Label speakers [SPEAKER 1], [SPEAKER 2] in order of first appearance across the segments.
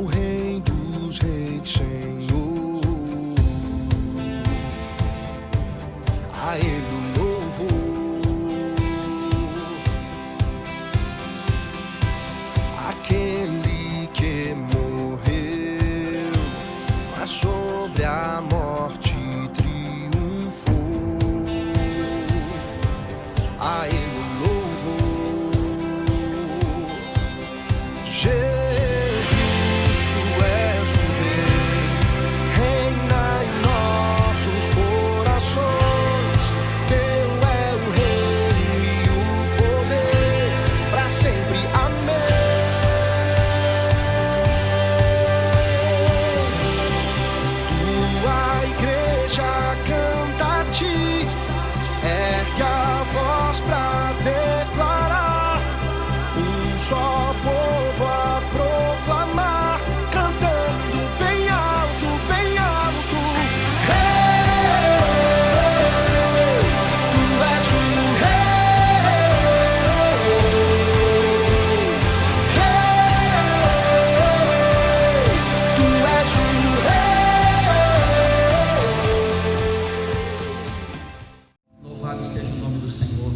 [SPEAKER 1] ao Rei dos Reis, Senhor, a Ele o louvor, aquele que morreu, mas sobre a morte triunfou, a Ele o louvor. Só povo a proclamar, cantando bem alto, bem alto. Rei, tu és o Rei. Rei, tu és o
[SPEAKER 2] Rei. Louvado seja o nome do Senhor.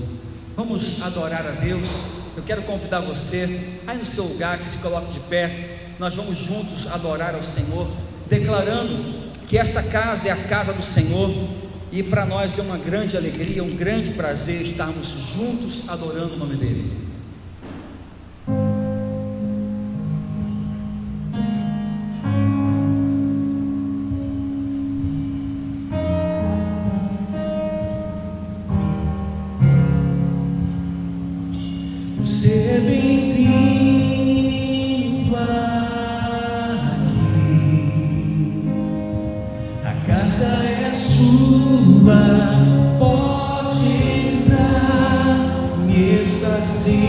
[SPEAKER 2] Vamos adorar a Deus. Eu quero convidar você, aí no seu lugar, que se coloque de pé. Nós vamos juntos adorar ao Senhor, declarando que essa casa é a casa do Senhor, e para nós é uma grande alegria, um grande prazer estarmos juntos adorando o nome dEle.
[SPEAKER 3] Seja bem-vindo aqui, a casa é sua, pode entrar, me extasiar.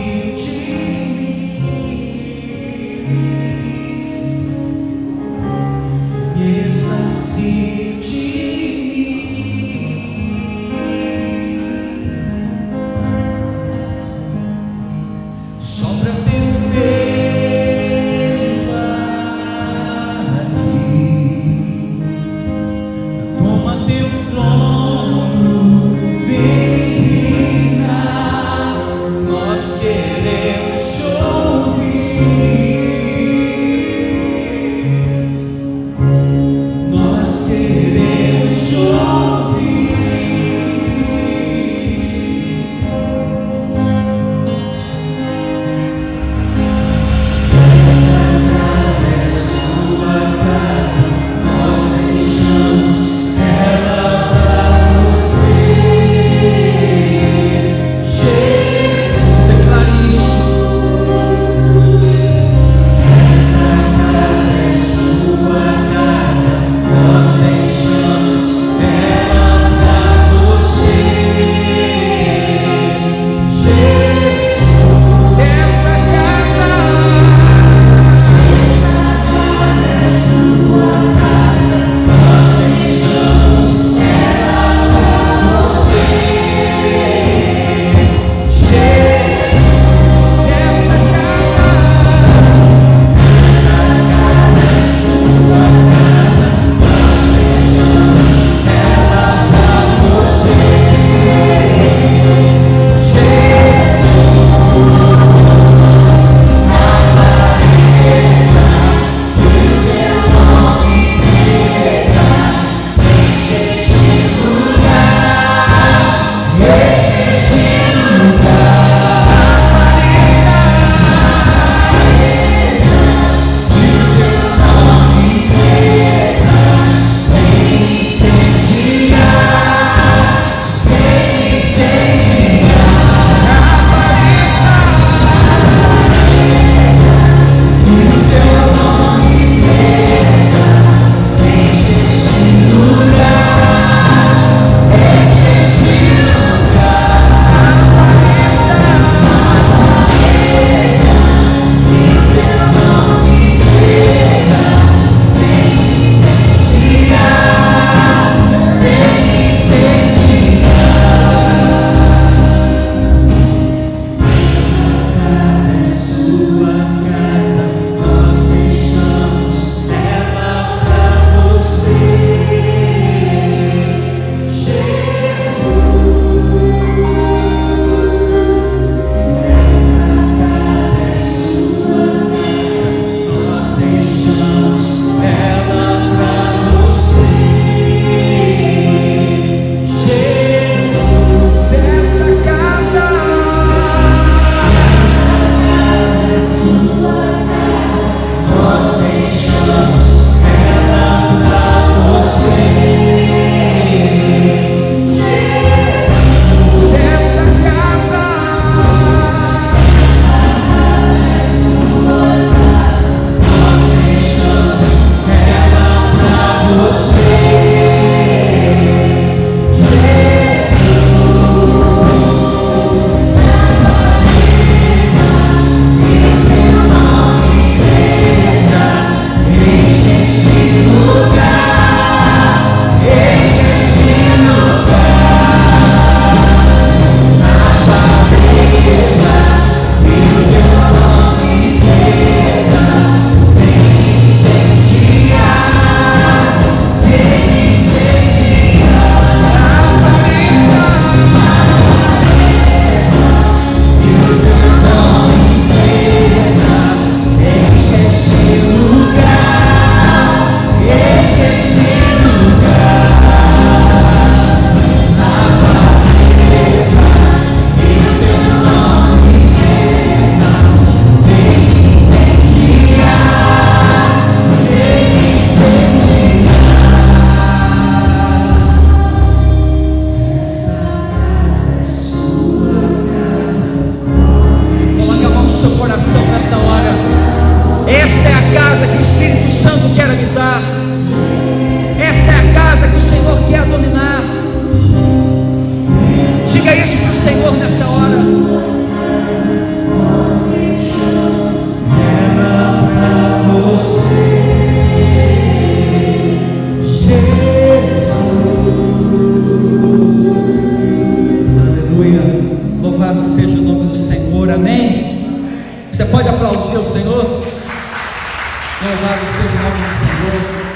[SPEAKER 2] Louvado seja o nome do Senhor.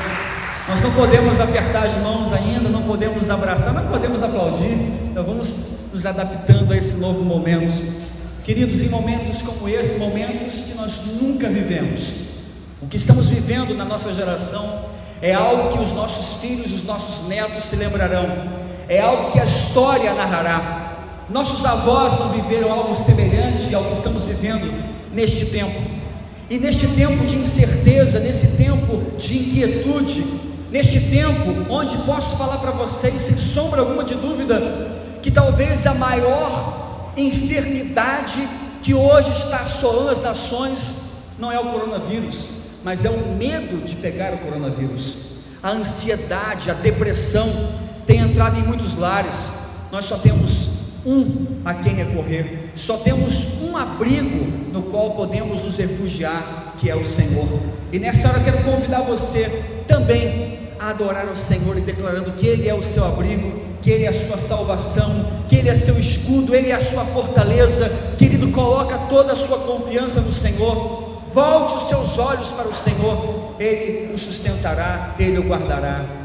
[SPEAKER 2] Nós não podemos apertar as mãos ainda, não podemos abraçar, não podemos aplaudir. Então vamos nos adaptando a esse novo momento. Queridos, em momentos como esse, momentos que nós nunca vivemos, o que estamos vivendo na nossa geração é algo que os nossos filhos, os nossos netos se lembrarão, é algo que a história narrará. Nossos avós não viveram algo semelhante ao que estamos vivendo neste tempo. E neste tempo de incerteza, nesse tempo de inquietude, neste tempo onde posso falar para vocês, sem sombra alguma de dúvida, que talvez a maior enfermidade que hoje está assolando as nações não é o coronavírus, mas é o medo de pegar o coronavírus. A ansiedade, a depressão tem entrado em muitos lares. Nós só temos a quem recorrer, só temos um abrigo no qual podemos nos refugiar, que é o Senhor. E nessa hora eu quero convidar você também a adorar o Senhor, e declarando que Ele é o seu abrigo, que Ele é a sua salvação, que Ele é seu escudo, Ele é a sua fortaleza. Querido, coloca toda a sua confiança no Senhor, volte os seus olhos para o Senhor, Ele o sustentará, Ele o guardará.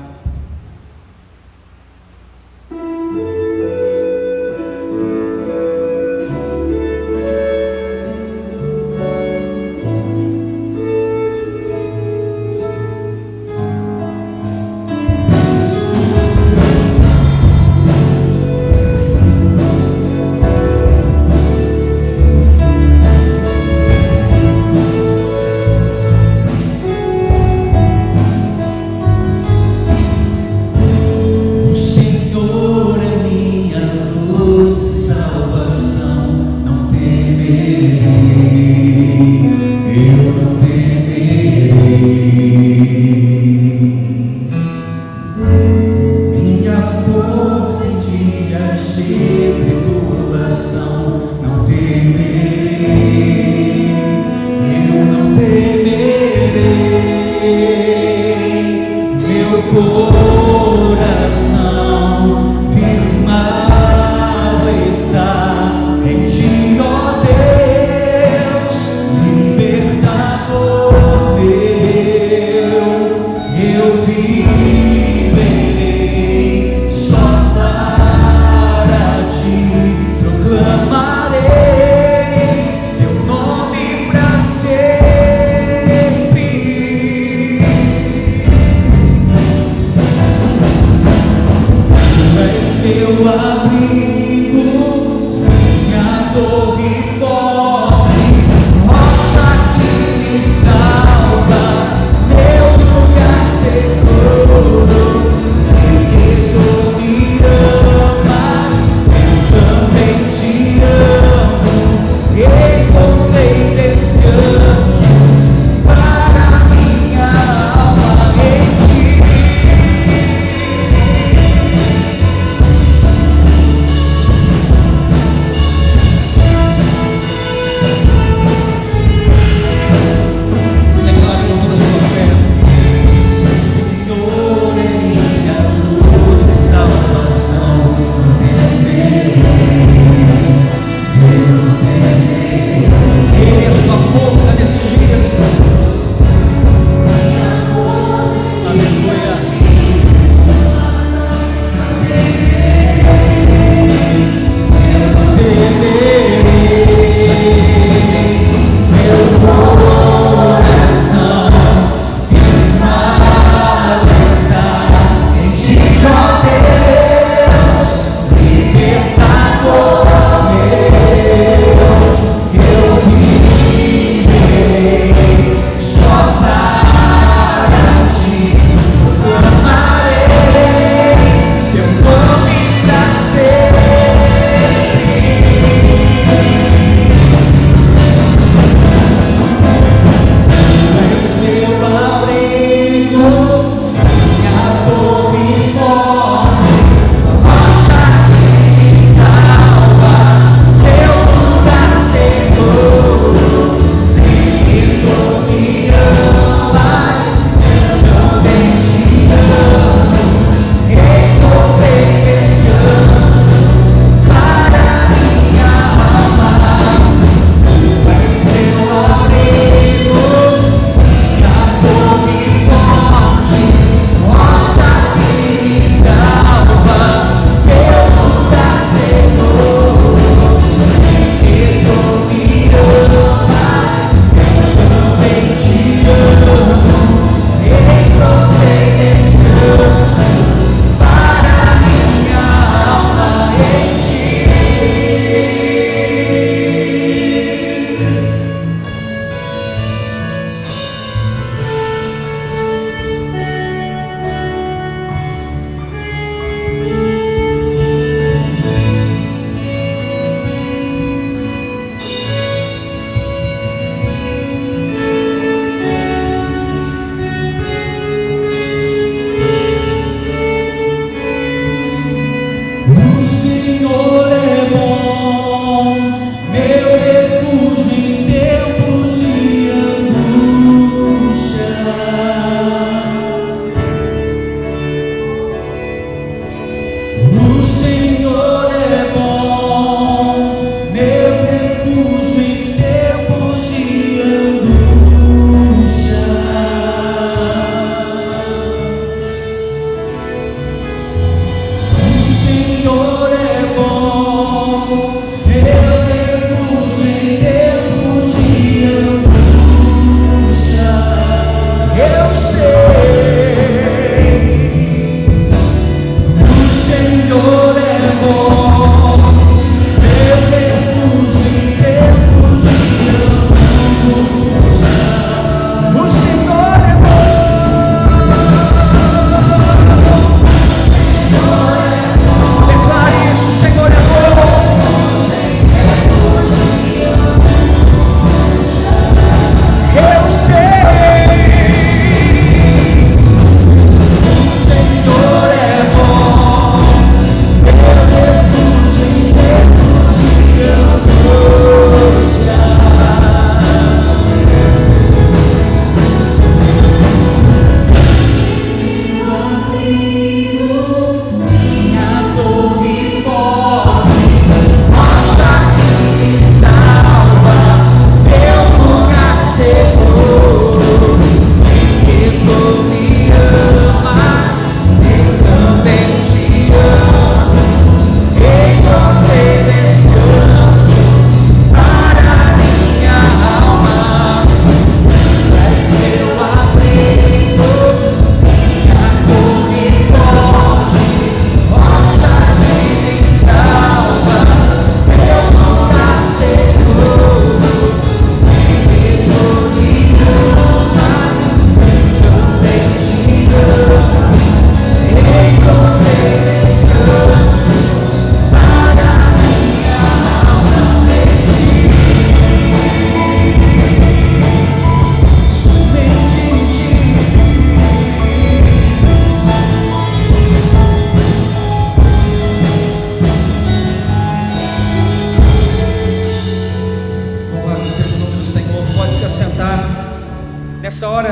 [SPEAKER 2] Nessa hora,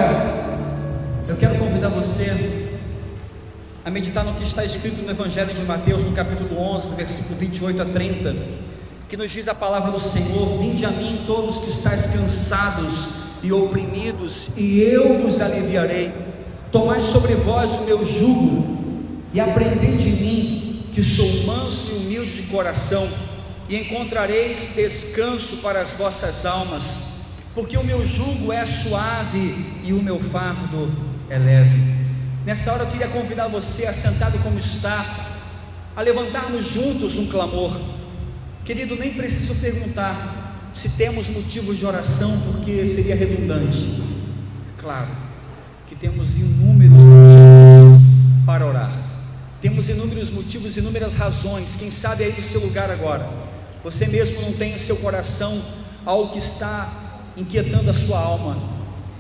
[SPEAKER 2] eu quero convidar você a meditar no que está escrito no Evangelho de Mateus, no capítulo 11, versículo 28 a 30, que nos diz a palavra do Senhor: vinde a mim todos que estáis cansados e oprimidos, e eu vos aliviarei. Tomai sobre vós o meu jugo, e aprendei de mim, que sou manso e humilde de coração, e encontrareis descanso para as vossas almas, porque o meu jugo é suave e o meu fardo é leve. Nessa hora eu queria convidar você, assentado como está, a levantarmos juntos um clamor. Querido, nem preciso perguntar se temos motivos de oração, porque seria redundante. Claro que temos inúmeros motivos para orar, temos inúmeros motivos, inúmeras razões. Quem sabe aí no seu lugar agora, você mesmo não tem em seu coração algo que está inquietando a sua alma,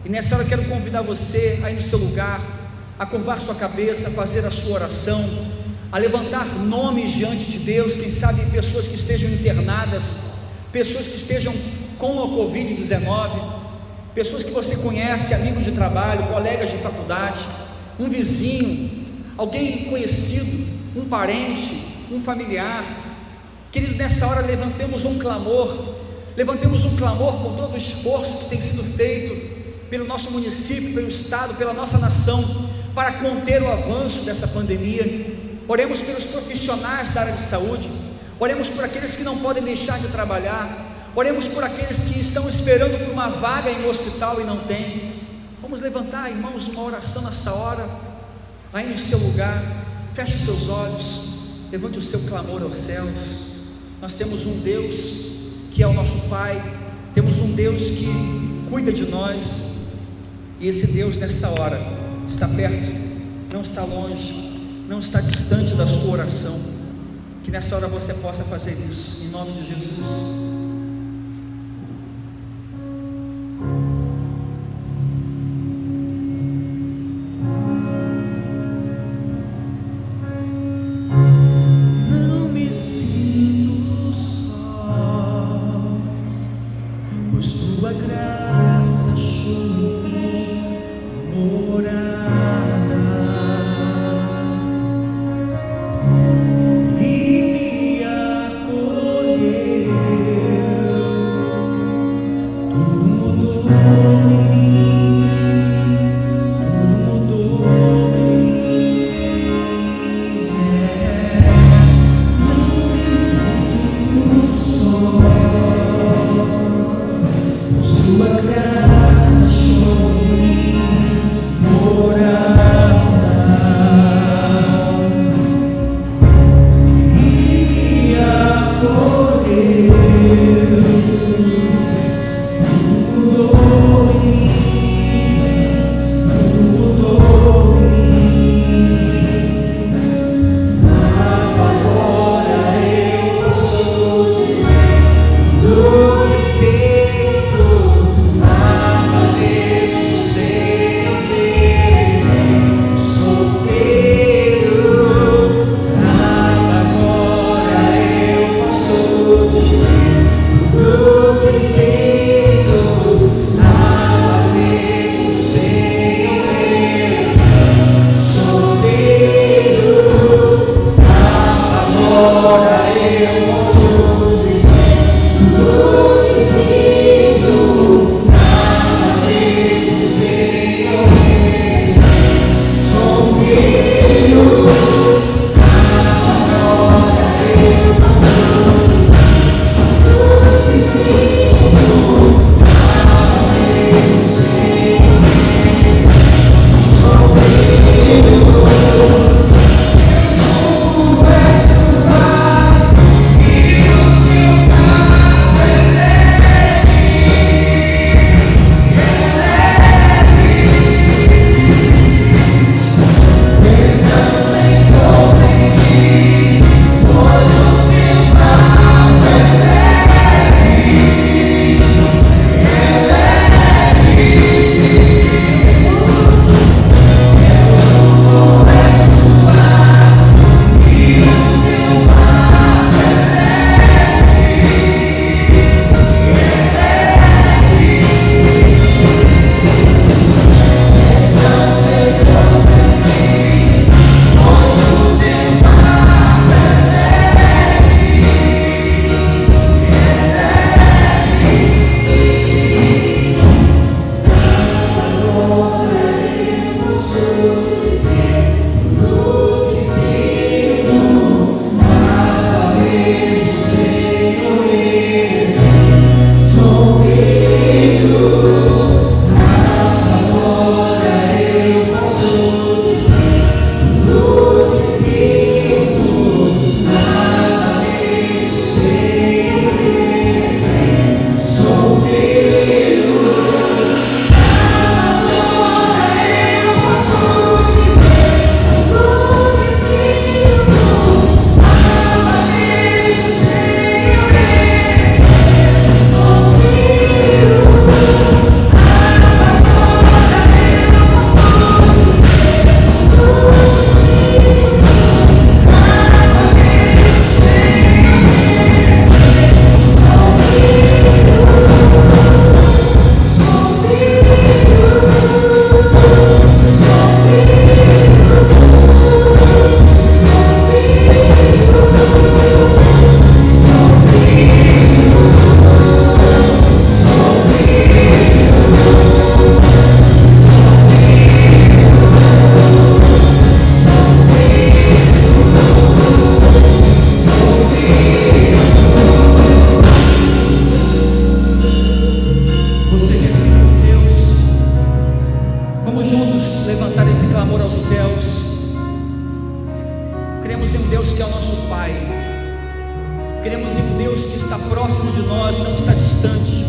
[SPEAKER 2] e nessa hora eu quero convidar você aí no seu lugar a curvar sua cabeça, a fazer a sua oração, a levantar nomes diante de Deus. Quem sabe pessoas que estejam internadas, pessoas que estejam com a Covid-19, pessoas que você conhece, amigos de trabalho, colegas de faculdade, um vizinho, alguém conhecido, um parente, um familiar. Querido, nessa hora levantemos um clamor por todo o esforço que tem sido feito pelo nosso município, pelo estado, pela nossa nação, para conter o avanço dessa pandemia. Oremos pelos profissionais da área de saúde, oremos por aqueles que não podem deixar de trabalhar, oremos por aqueles que estão esperando por uma vaga em um hospital e não tem. Vamos levantar, irmãos, uma oração nessa hora. Aí no seu lugar, feche os seus olhos, levante o seu clamor aos céus. Nós temos um Deus que é o nosso Pai, temos um Deus que cuida de nós, e esse Deus nessa hora está perto, não está longe, não está distante da sua oração. Que nessa hora você possa fazer isso, em nome de Jesus. vamos levantar esse clamor aos céus. Cremos em um Deus que é o nosso Pai. Cremos em um Deus que está próximo de nós, não está distante.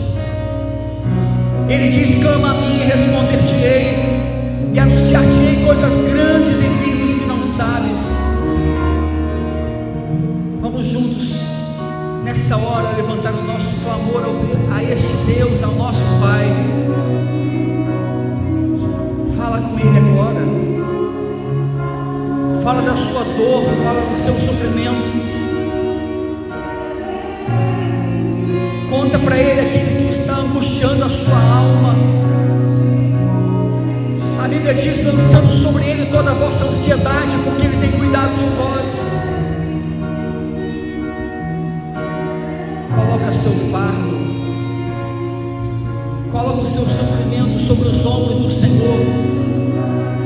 [SPEAKER 2] Ele diz: clama a mim e responder-te-ei, e anunciar-te-ei coisas grandes e firmes que não sabes. Vamos juntos, nessa hora, levantar o nosso clamor a este Deus, ao nosso Pai. Fala com Ele agora. Fala da sua dor, fala do seu sofrimento. Conta para Ele aquilo que está angustiando a sua alma. A Bíblia diz: lançando sobre Ele toda a vossa ansiedade, porque Ele tem cuidado de vós. Coloca seu fardo, coloca o seu sofrimento sobre os ombros do Senhor,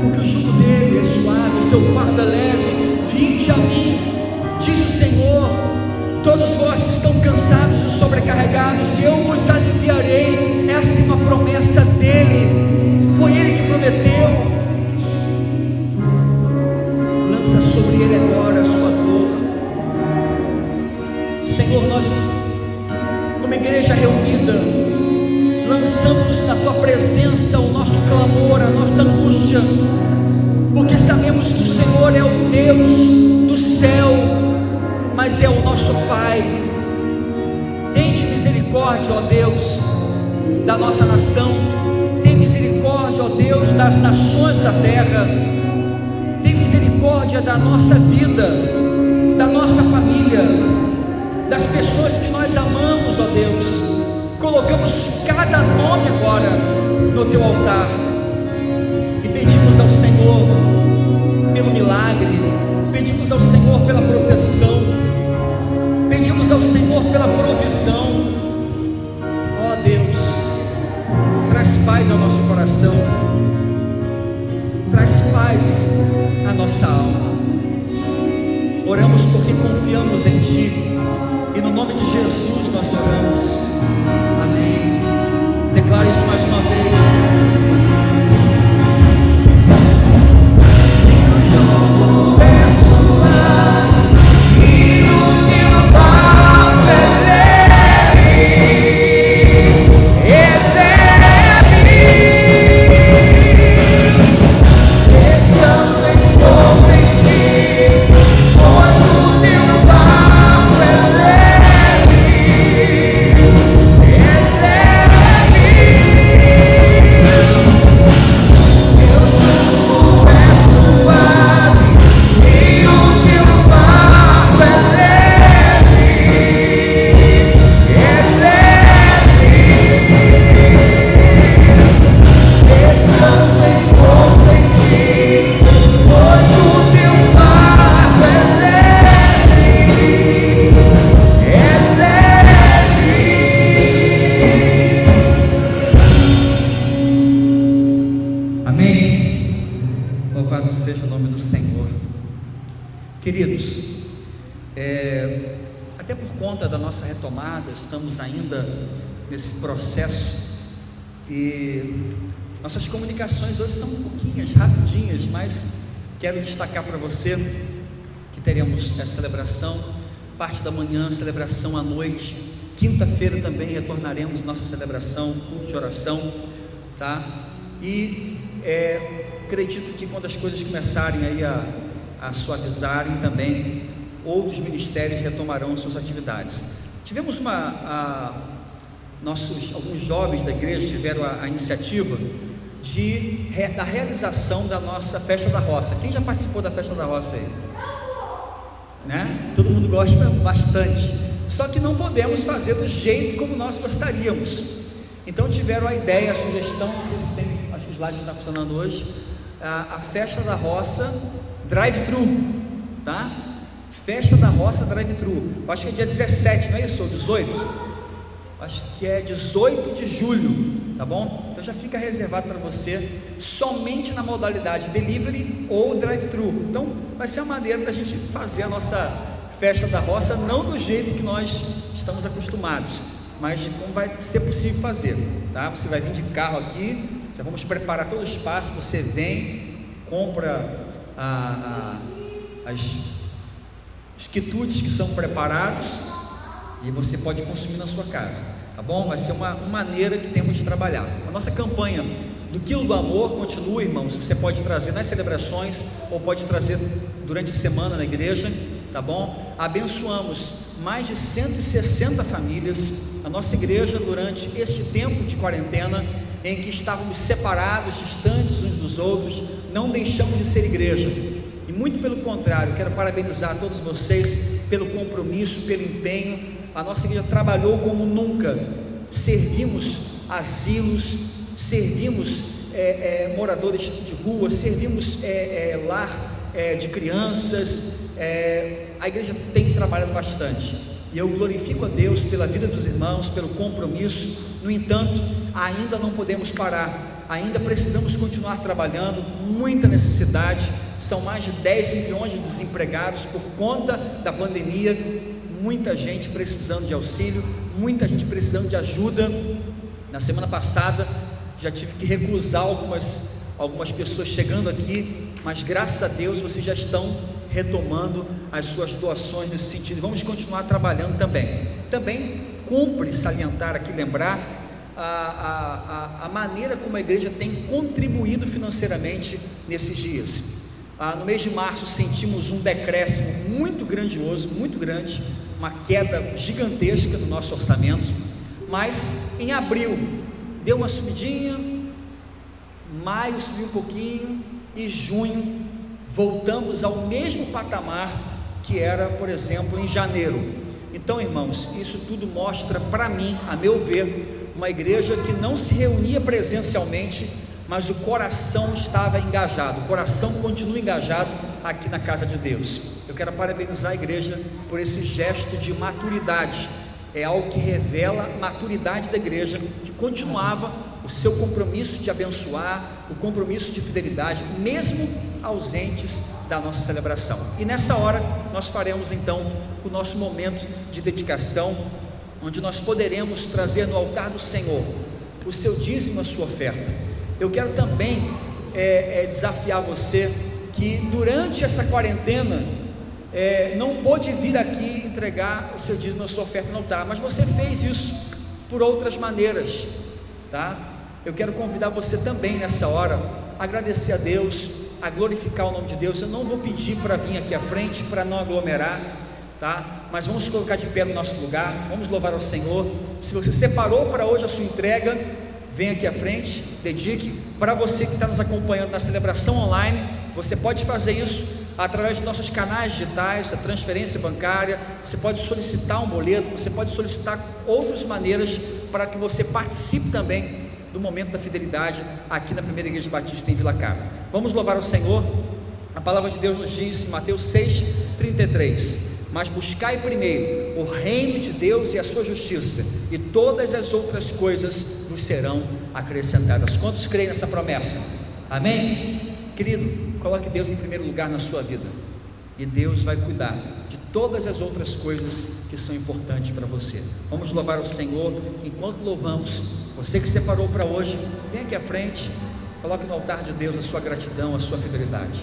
[SPEAKER 2] porque o jugo dele é suave, o seu fardo é leve. Vinde a mim, diz o Senhor, todos vós que estão cansados e sobrecarregados, e eu vos aliviarei. Essa é uma promessa dele, foi ele que prometeu. Lança sobre ele agora a sua dor. Senhor, nós, como igreja reunida, lançamos na tua presença o nosso clamor, a nossa angústia, porque sabemos que o Senhor é o Deus do céu, mas é o nosso Pai. Tende misericórdia, ó Deus, da nossa nação. Tem misericórdia, ó Deus, das nações da terra. Tem misericórdia da nossa vida, da nossa família, das pessoas que nós amamos, ó Deus. Colocamos cada nome agora no teu altar e pedimos ao Senhor pelo milagre, pedimos ao Senhor pela proteção, pedimos ao Senhor pela provisão. Ó Deus, traz paz ao nosso coração, traz paz à nossa alma. Oramos porque confiamos em Ti, e no nome de Jesus nós oramos. Amém. Declare isso mais uma vez. Queridos, até por conta da nossa retomada, estamos ainda nesse processo e nossas comunicações hoje são um pouquinho rapidinhas, mas quero destacar para você que teremos essa celebração, parte da manhã, celebração à noite, quinta-feira também retornaremos nossa celebração, culto de oração, tá? E acredito que quando as coisas começarem aí a suavizarem também, outros ministérios retomarão suas atividades. Tivemos alguns jovens da igreja tiveram a iniciativa da realização da nossa festa da roça. Quem já participou da festa da roça aí? Né? Todo mundo gosta bastante, só que não podemos fazer do jeito como nós gostaríamos. Então tiveram a ideia, a sugestão, não sei se tem, acho que o slide não está funcionando hoje, a festa da roça drive-thru, tá? Festa da roça drive-thru. Acho que é dia 17, não é isso? Ou 18? Acho que é 18 de julho, tá bom? Então já fica reservado para você, somente na modalidade delivery ou drive-thru. Então vai ser uma maneira da gente fazer a nossa festa da roça, não do jeito que nós estamos acostumados, mas como vai ser possível fazer, tá? Você vai vir de carro aqui, Já vamos preparar todo o espaço. Você vem, compra os quitutes que são preparados e você pode consumir na sua casa, tá bom? Vai ser uma maneira que temos de trabalhar. A nossa campanha do Quilo do Amor continua, irmãos. Você pode trazer nas celebrações ou pode trazer durante a semana na igreja, tá bom? Abençoamos mais de 160 famílias na nossa igreja durante este tempo de quarentena, em que estávamos separados, distantes uns dos outros. Não deixamos de ser igreja, e muito pelo contrário, quero parabenizar todos vocês pelo compromisso, pelo empenho. A nossa igreja trabalhou como nunca, servimos asilos, servimos moradores de rua, servimos lar de crianças. A igreja tem trabalhado bastante, e eu glorifico a Deus pela vida dos irmãos, pelo compromisso. No entanto, ainda não podemos parar, ainda precisamos continuar trabalhando. Muita necessidade, são mais de 10 milhões de desempregados por conta da pandemia, muita gente precisando de auxílio, muita gente precisando de ajuda. Na semana passada já tive que recusar algumas pessoas chegando aqui, mas graças a Deus vocês já estão retomando as suas doações nesse sentido. Vamos continuar trabalhando também cumpre salientar aqui, lembrar a maneira como a igreja tem contribuído financeiramente nesses dias. No mês de março sentimos um decréscimo muito grandioso, muito grande, uma queda gigantesca no nosso orçamento, mas em abril deu uma subidinha, maio subiu um pouquinho, e junho voltamos ao mesmo patamar que era, por exemplo, em janeiro. Então, irmãos, isso tudo mostra para mim, a meu ver, uma igreja que não se reunia presencialmente, mas o coração estava engajado. O coração continua engajado aqui na casa de Deus. Eu quero parabenizar a igreja por esse gesto de maturidade. É algo que revela a maturidade da igreja, que continuava o seu compromisso de abençoar, o compromisso de fidelidade, mesmo ausentes da nossa celebração. E nessa hora nós faremos então o nosso momento de dedicação, onde nós poderemos trazer no altar do Senhor o seu dízimo, a sua oferta. Eu quero também desafiar você que durante essa quarentena não pôde vir aqui entregar o seu dízimo, a sua oferta no altar, mas você fez isso por outras maneiras, tá? Eu quero convidar você também nessa hora a agradecer a Deus, a glorificar o nome de Deus. Eu não vou pedir para vir aqui à frente, para não aglomerar, tá? Mas vamos colocar de pé no nosso lugar, vamos louvar ao Senhor. Se você separou para hoje a sua entrega, vem aqui à frente, dedique. Para você que está nos acompanhando na celebração online, você pode fazer isso através dos nossos canais digitais, a transferência bancária. Você pode solicitar um boleto, você pode solicitar outras maneiras para que você participe também do momento da fidelidade aqui na Primeira Igreja Batista em Vila Carta. Vamos louvar o Senhor. A palavra de Deus nos diz em Mateus 6:33: mas buscai primeiro o reino de Deus e a sua justiça, e todas as outras coisas vos serão acrescentadas. Quantos creem nessa promessa? Amém? Querido, coloque Deus em primeiro lugar na sua vida, e Deus vai cuidar de todas as outras coisas que são importantes para você. Vamos louvar o Senhor. Enquanto louvamos, você que separou para hoje, vem aqui à frente, coloque no altar de Deus a sua gratidão, a sua fidelidade.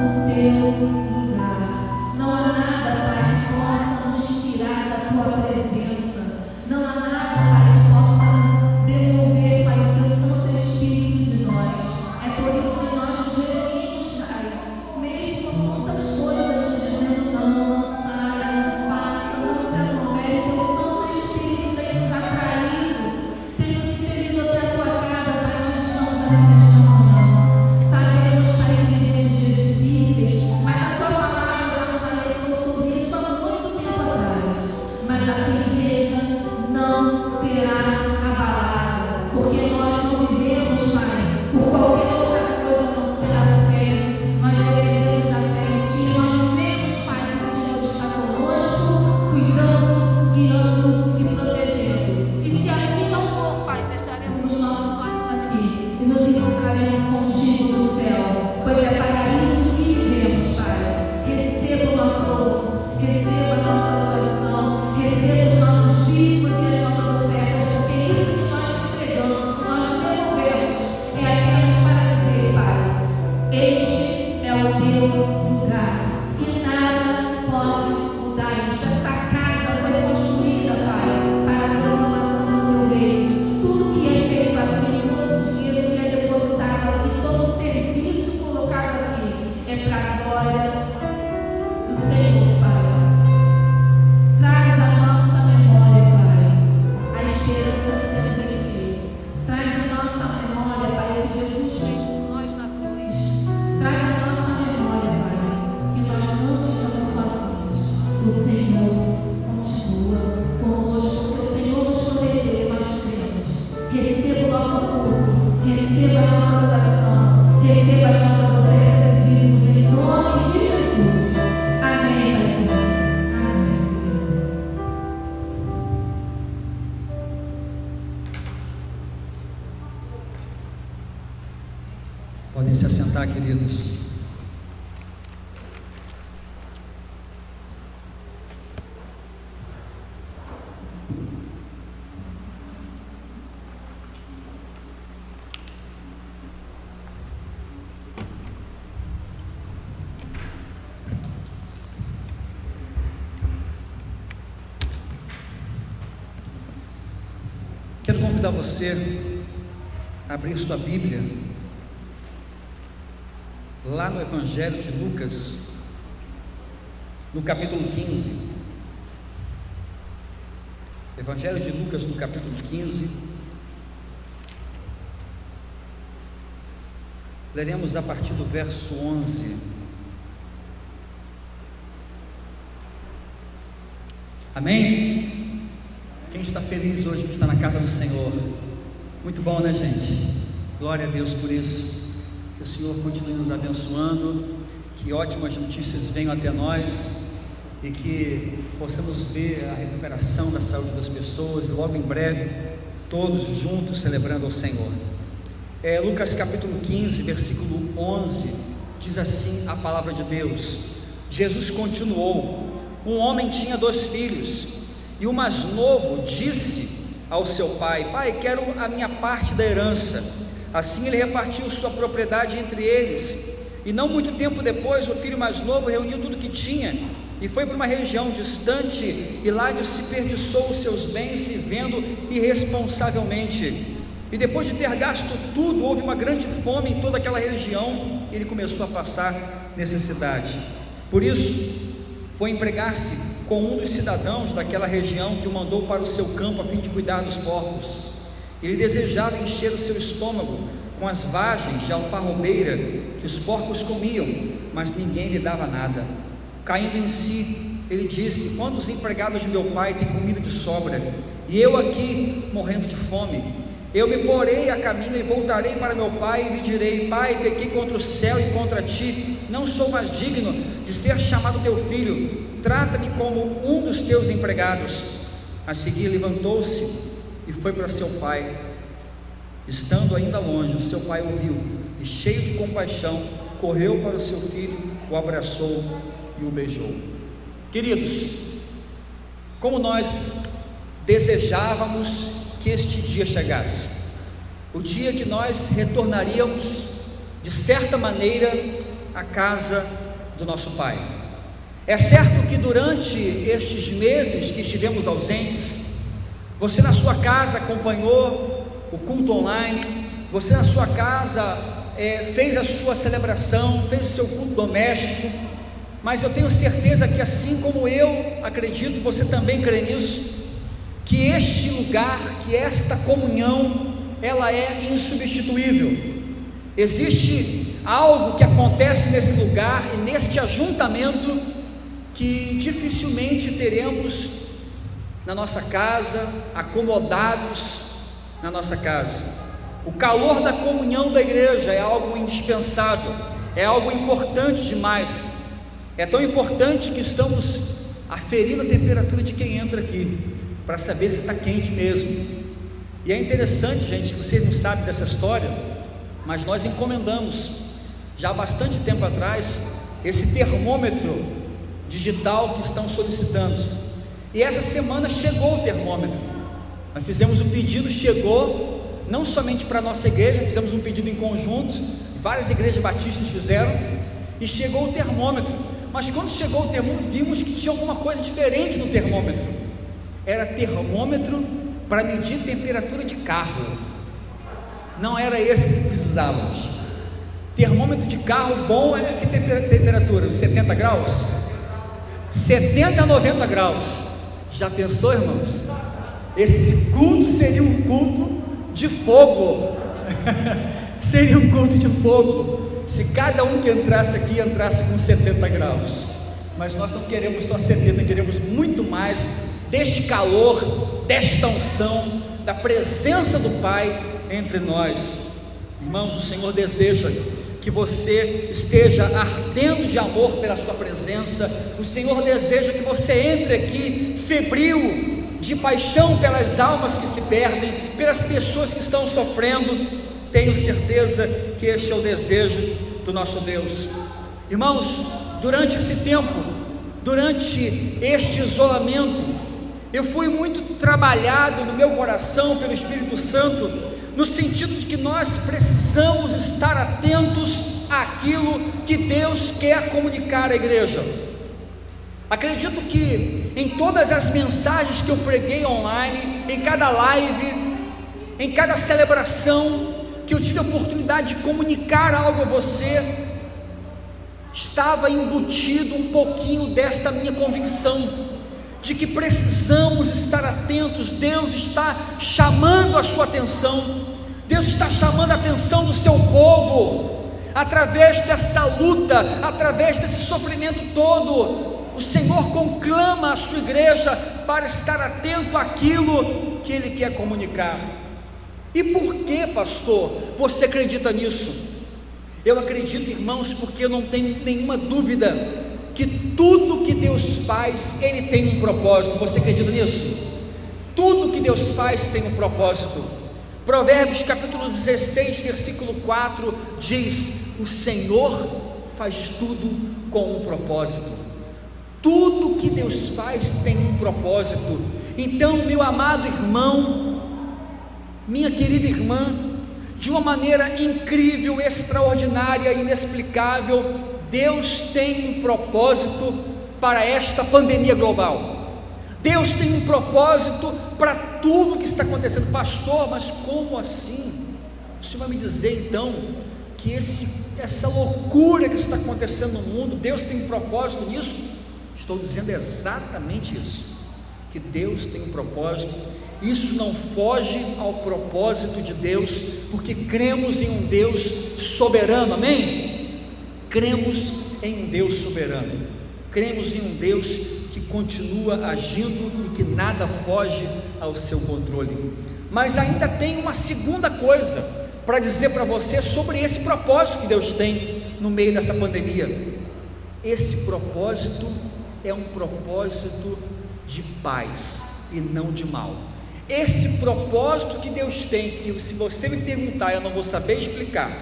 [SPEAKER 4] no teu lugar. Não há nada, Pai, que possa nos tirar da tua presença. Não há nada, Pai, que possa devolver, Pai, o seu Santo Espírito de nós. É por isso que nós nos reunimos, Pai, mesmo com tantas coisas dizendo não, saia, não faça, não se aglomere, teu Santo Espírito tem nos atraído, tem nos impelido até a tua casa, Pai, nós estamos aqui nesta manhã. Sabemos, Pai, que vivemos dias difíceis, mas a tua palavra já nos alertou sobre isso há muito tempo atrás. Mas a tua igreja não será abalada, porque nós não vivemos, Pai, por qualquer outra coisa a não ser a fé. Nós dependemos da fé em Ti. Nós cremos, Pai, que o Senhor está conosco, cuidando, guiando e protegendo. E se assim não for, Pai, fecharemos os nossos olhos aqui e nos encontraremos contigo no céu, pois é para isso que vivemos, Pai. Receba o nosso louvor, receba a nossa adoração, receba os nossos dízimos e as nossas ofertas, porque isso que nós te entregamos, que nós te devolvemos, é apenas para dizer, Pai, este é o teu lugar e nada pode mudar isso. Essa casa foi construída, Pai, para a proclamação do teu reino. Tudo que é feito aqui, todo o dinheiro que é depositado aqui, todo o serviço colocado aqui, é para a glória do Senhor, Pai. Traz à nossa memória, Pai, a esperança que temos em Ti. Traz à nossa memória, Pai, o que Jesus fez por nós na cruz. Traz à nossa memória, Pai, que nós não estamos sozinhos. O Senhor continua conosco, porque o Senhor nos prometeu e nós temos. Receba o nosso culto, receba a nossa oração, receba as nossas ofertas e dízimos em nome de Jesus. Amém, Pai. Amém, Senhor.
[SPEAKER 2] Podem se assentar, queridos. Quero convidar você a abrir sua Bíblia lá no Evangelho de Lucas, no capítulo 15. Evangelho de Lucas, no capítulo 15. Leremos a partir do verso 11. Amém? Quem está feliz hoje por estar na casa do Senhor? Muito bom, né, gente? Glória a Deus por isso. Que o Senhor continue nos abençoando, que ótimas notícias venham até nós e que possamos ver a recuperação da saúde das pessoas logo em breve, todos juntos celebrando ao Senhor. Lucas capítulo 15, versículo 11, diz assim a palavra de Deus. Jesus continuou: um homem tinha 2 filhos, e o mais novo disse ao seu pai: pai, quero a minha parte da herança. Assim ele repartiu sua propriedade entre eles. E não muito tempo depois, o filho mais novo reuniu tudo que tinha e foi para uma região distante, e lá desperdiçou os seus bens vivendo irresponsavelmente. E depois de ter gasto tudo, houve uma grande fome em toda aquela região, e ele começou a passar necessidade. Por isso, foi empregar-se com um dos cidadãos daquela região, que o mandou para o seu campo a fim de cuidar dos porcos. Ele desejava encher o seu estômago com as vagens de alfarrobeira que os porcos comiam, mas ninguém lhe dava nada. Caindo em si, ele disse: quantos empregados de meu pai têm comida de sobra, e eu aqui morrendo de fome? Eu me porei a caminho e voltarei para meu pai e lhe direi: pai, pequei contra o céu e contra ti, não sou mais digno de ser chamado teu filho, trata-me como um dos teus empregados. A seguir levantou-se e foi para seu pai. Estando ainda longe, o seu pai o viu e, cheio de compaixão, correu para o seu filho, o abraçou e o beijou. Queridos, como nós desejávamos que este dia chegasse, o dia que nós retornaríamos, de certa maneira, a casa do nosso Pai. É certo que durante estes meses que estivemos ausentes, você na sua casa acompanhou o culto online, você na sua casa fez a sua celebração, fez o seu culto doméstico, mas eu tenho certeza que assim como eu acredito, você também crê nisso, que este lugar, que esta comunhão, ela é insubstituível. Existe algo que acontece nesse lugar e neste ajuntamento que dificilmente teremos na nossa casa, acomodados na nossa casa. O calor da comunhão da igreja é algo indispensável, é algo importante demais. É tão importante que estamos aferindo a temperatura de quem entra aqui, para saber se está quente mesmo. E é interessante, gente, que vocês não sabem dessa história, mas nós encomendamos já há bastante tempo atrás esse termômetro digital que estão solicitando, e essa semana chegou o termômetro. Nós fizemos o pedido, chegou, não somente para a nossa igreja, fizemos um pedido em conjunto, várias igrejas batistas fizeram, e chegou o termômetro. Mas quando chegou o termômetro, vimos que tinha alguma coisa diferente no termômetro. Era termômetro para medir temperatura de carro, não era esse que precisávamos. Termômetro de carro bom é que temperatura? 70 graus? 70 a 90 graus. Já pensou, irmãos? Esse culto seria um culto de fogo. Seria um culto de fogo se cada um que entrasse aqui entrasse com 70 graus. Mas nós não queremos só 70, queremos muito mais deste calor, desta unção, da presença do Pai entre nós. Irmãos, o Senhor deseja que você esteja ardendo de amor pela sua presença. O Senhor deseja que você entre aqui febril de paixão pelas almas que se perdem, pelas pessoas que estão sofrendo. Tenho certeza que este é o desejo do nosso Deus. Irmãos, durante esse tempo, durante este isolamento, eu fui muito trabalhado no meu coração pelo Espírito Santo, no sentido de que nós precisamos estar atentos àquilo que Deus quer comunicar à igreja. Acredito que em todas as mensagens que eu preguei online, em cada live, em cada celebração que eu tive a oportunidade de comunicar algo a você, estava embutido um pouquinho desta minha convicção, de que precisamos estar atentos. Deus está chamando a sua atenção, Deus está chamando a atenção do seu povo, através dessa luta, através desse sofrimento todo. O Senhor conclama a sua igreja para estar atento àquilo que Ele quer comunicar. E por que, pastor, você acredita nisso? Eu acredito, irmãos, porque eu não tenho nenhuma dúvida que tudo que Deus faz, Ele tem um propósito. Você acredita nisso? Tudo que Deus faz tem um propósito. Provérbios capítulo 16, versículo 4 diz: o Senhor faz tudo com um propósito. Tudo que Deus faz tem um propósito. Então, meu amado irmão, minha querida irmã, de uma maneira incrível, extraordinária, inexplicável, Deus tem um propósito para esta pandemia global. Deus tem um propósito para tudo que está acontecendo. Pastor, mas como assim? O senhor vai me dizer então que essa loucura que está acontecendo no mundo, Deus tem um propósito nisso? Estou dizendo exatamente isso, que Deus tem um propósito. Isso não foge ao propósito de Deus, porque cremos em um Deus soberano, amém? Cremos em um Deus soberano, cremos em um Deus que continua agindo e que nada foge ao seu controle. Mas ainda tem uma segunda coisa para dizer para você sobre esse propósito que Deus tem no meio dessa pandemia. Esse propósito é um propósito de paz e não de mal. Esse propósito que Deus tem, que se você me perguntar, eu não vou saber explicar,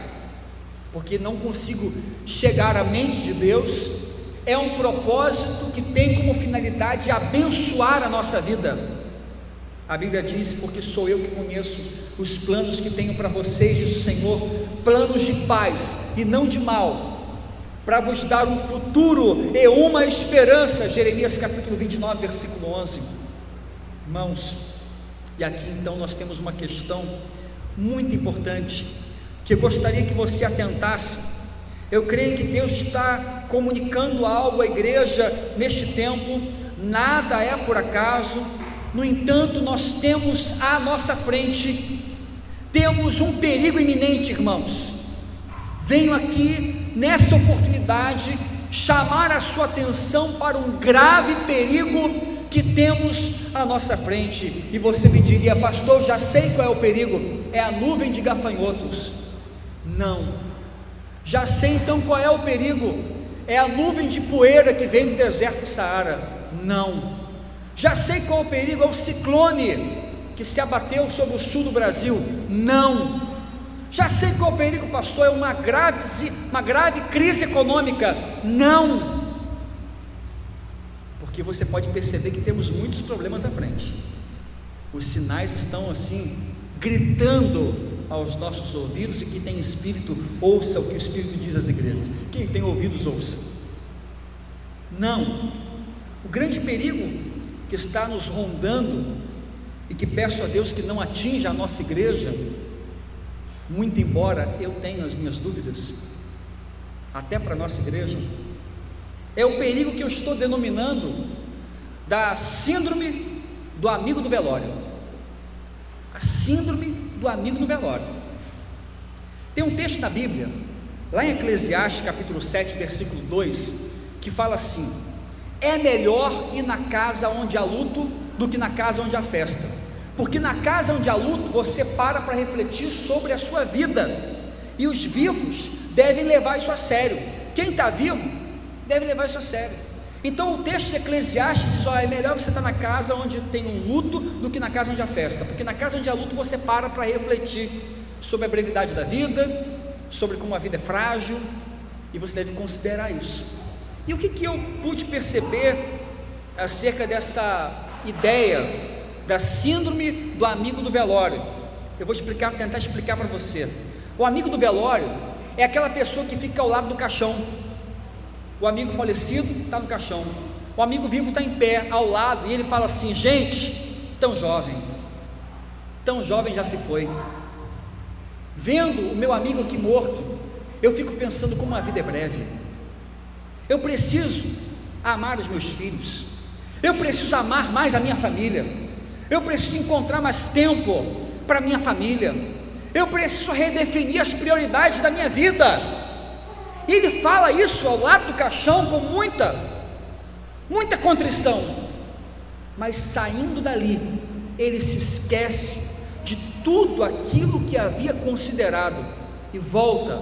[SPEAKER 2] porque não consigo chegar à mente de Deus, é um propósito que tem como finalidade abençoar a nossa vida. A Bíblia diz: porque sou eu que conheço os planos que tenho para vocês, diz o Senhor, planos de paz e não de mal, para vos dar um futuro e uma esperança. Jeremias capítulo 29, versículo 11. Irmãos, e aqui então nós temos uma questão muito importante, que eu gostaria que você atentasse. Eu creio que Deus está comunicando algo à igreja neste tempo. Nada é por acaso. No entanto, nós temos à nossa frente, temos um perigo iminente, irmãos. Venho aqui nessa oportunidade chamar a sua atenção para um grave perigo que temos à nossa frente. E você me diria: pastor, já sei qual é o perigo, é a nuvem de gafanhotos. Não. Já sei então qual é o perigo, é a nuvem de poeira que vem do deserto do Saara. Não. Já sei qual é o perigo, é o ciclone que se abateu sobre o sul do Brasil. Não. Já sei qual é o perigo, pastor, é uma grave crise econômica. Não. Porque você pode perceber que temos muitos problemas à frente. Os sinais estão assim, gritando aos nossos ouvidos, e que tem espírito, ouça o que o Espírito diz às igrejas. Quem tem ouvidos, ouça. Não. O grande perigo que está nos rondando, e que peço a Deus que não atinja a nossa igreja, muito embora eu tenha as minhas dúvidas, até para a nossa igreja, é o perigo que eu estou denominando da síndrome do amigo do velório. A síndrome do amigo do velório. Tem um texto na Bíblia, lá em Eclesiastes capítulo 7, versículo 2, que fala assim: é melhor ir na casa onde há luto do que na casa onde há festa, porque na casa onde há luto você para refletir sobre a sua vida, e os vivos devem levar isso a sério. Quem está vivo deve levar isso a sério. Então o texto de Eclesiastes diz: é melhor você estar na casa onde tem um luto do que na casa onde há festa, porque na casa onde há luto você para refletir sobre a brevidade da vida, sobre como a vida é frágil, e você deve considerar isso. E o que eu pude perceber acerca dessa ideia da síndrome do amigo do velório? Eu vou tentar explicar para você. O amigo do velório é aquela pessoa que fica ao lado do caixão. O amigo falecido está no caixão, o amigo vivo está em pé ao lado, e ele fala assim: gente, tão jovem já se foi. Vendo o meu amigo aqui morto, eu fico pensando como a vida é breve. Eu preciso amar os meus filhos, eu preciso amar mais a minha família, eu preciso encontrar mais tempo para a minha família, eu preciso redefinir as prioridades da minha vida. E ele fala isso ao lado do caixão com muita contrição, mas saindo dali, ele se esquece de tudo aquilo que havia considerado e volta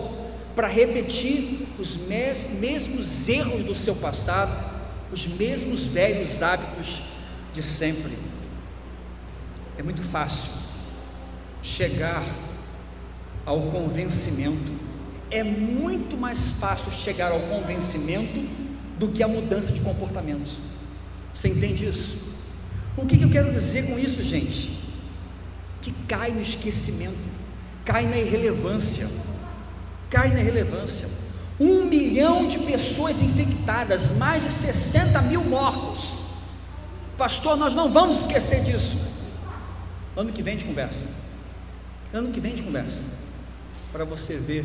[SPEAKER 2] para repetir os mesmos erros do seu passado, os mesmos velhos hábitos de sempre. É muito fácil chegar ao convencimento. É muito mais fácil chegar ao convencimento do que a mudança de comportamento. Você entende isso? O que eu quero dizer com isso, gente? Que cai no esquecimento, cai na irrelevância. 1 milhão de pessoas infectadas, mais de 60 mil mortos. Pastor, nós não vamos esquecer disso. Ano que vem de conversa, para você ver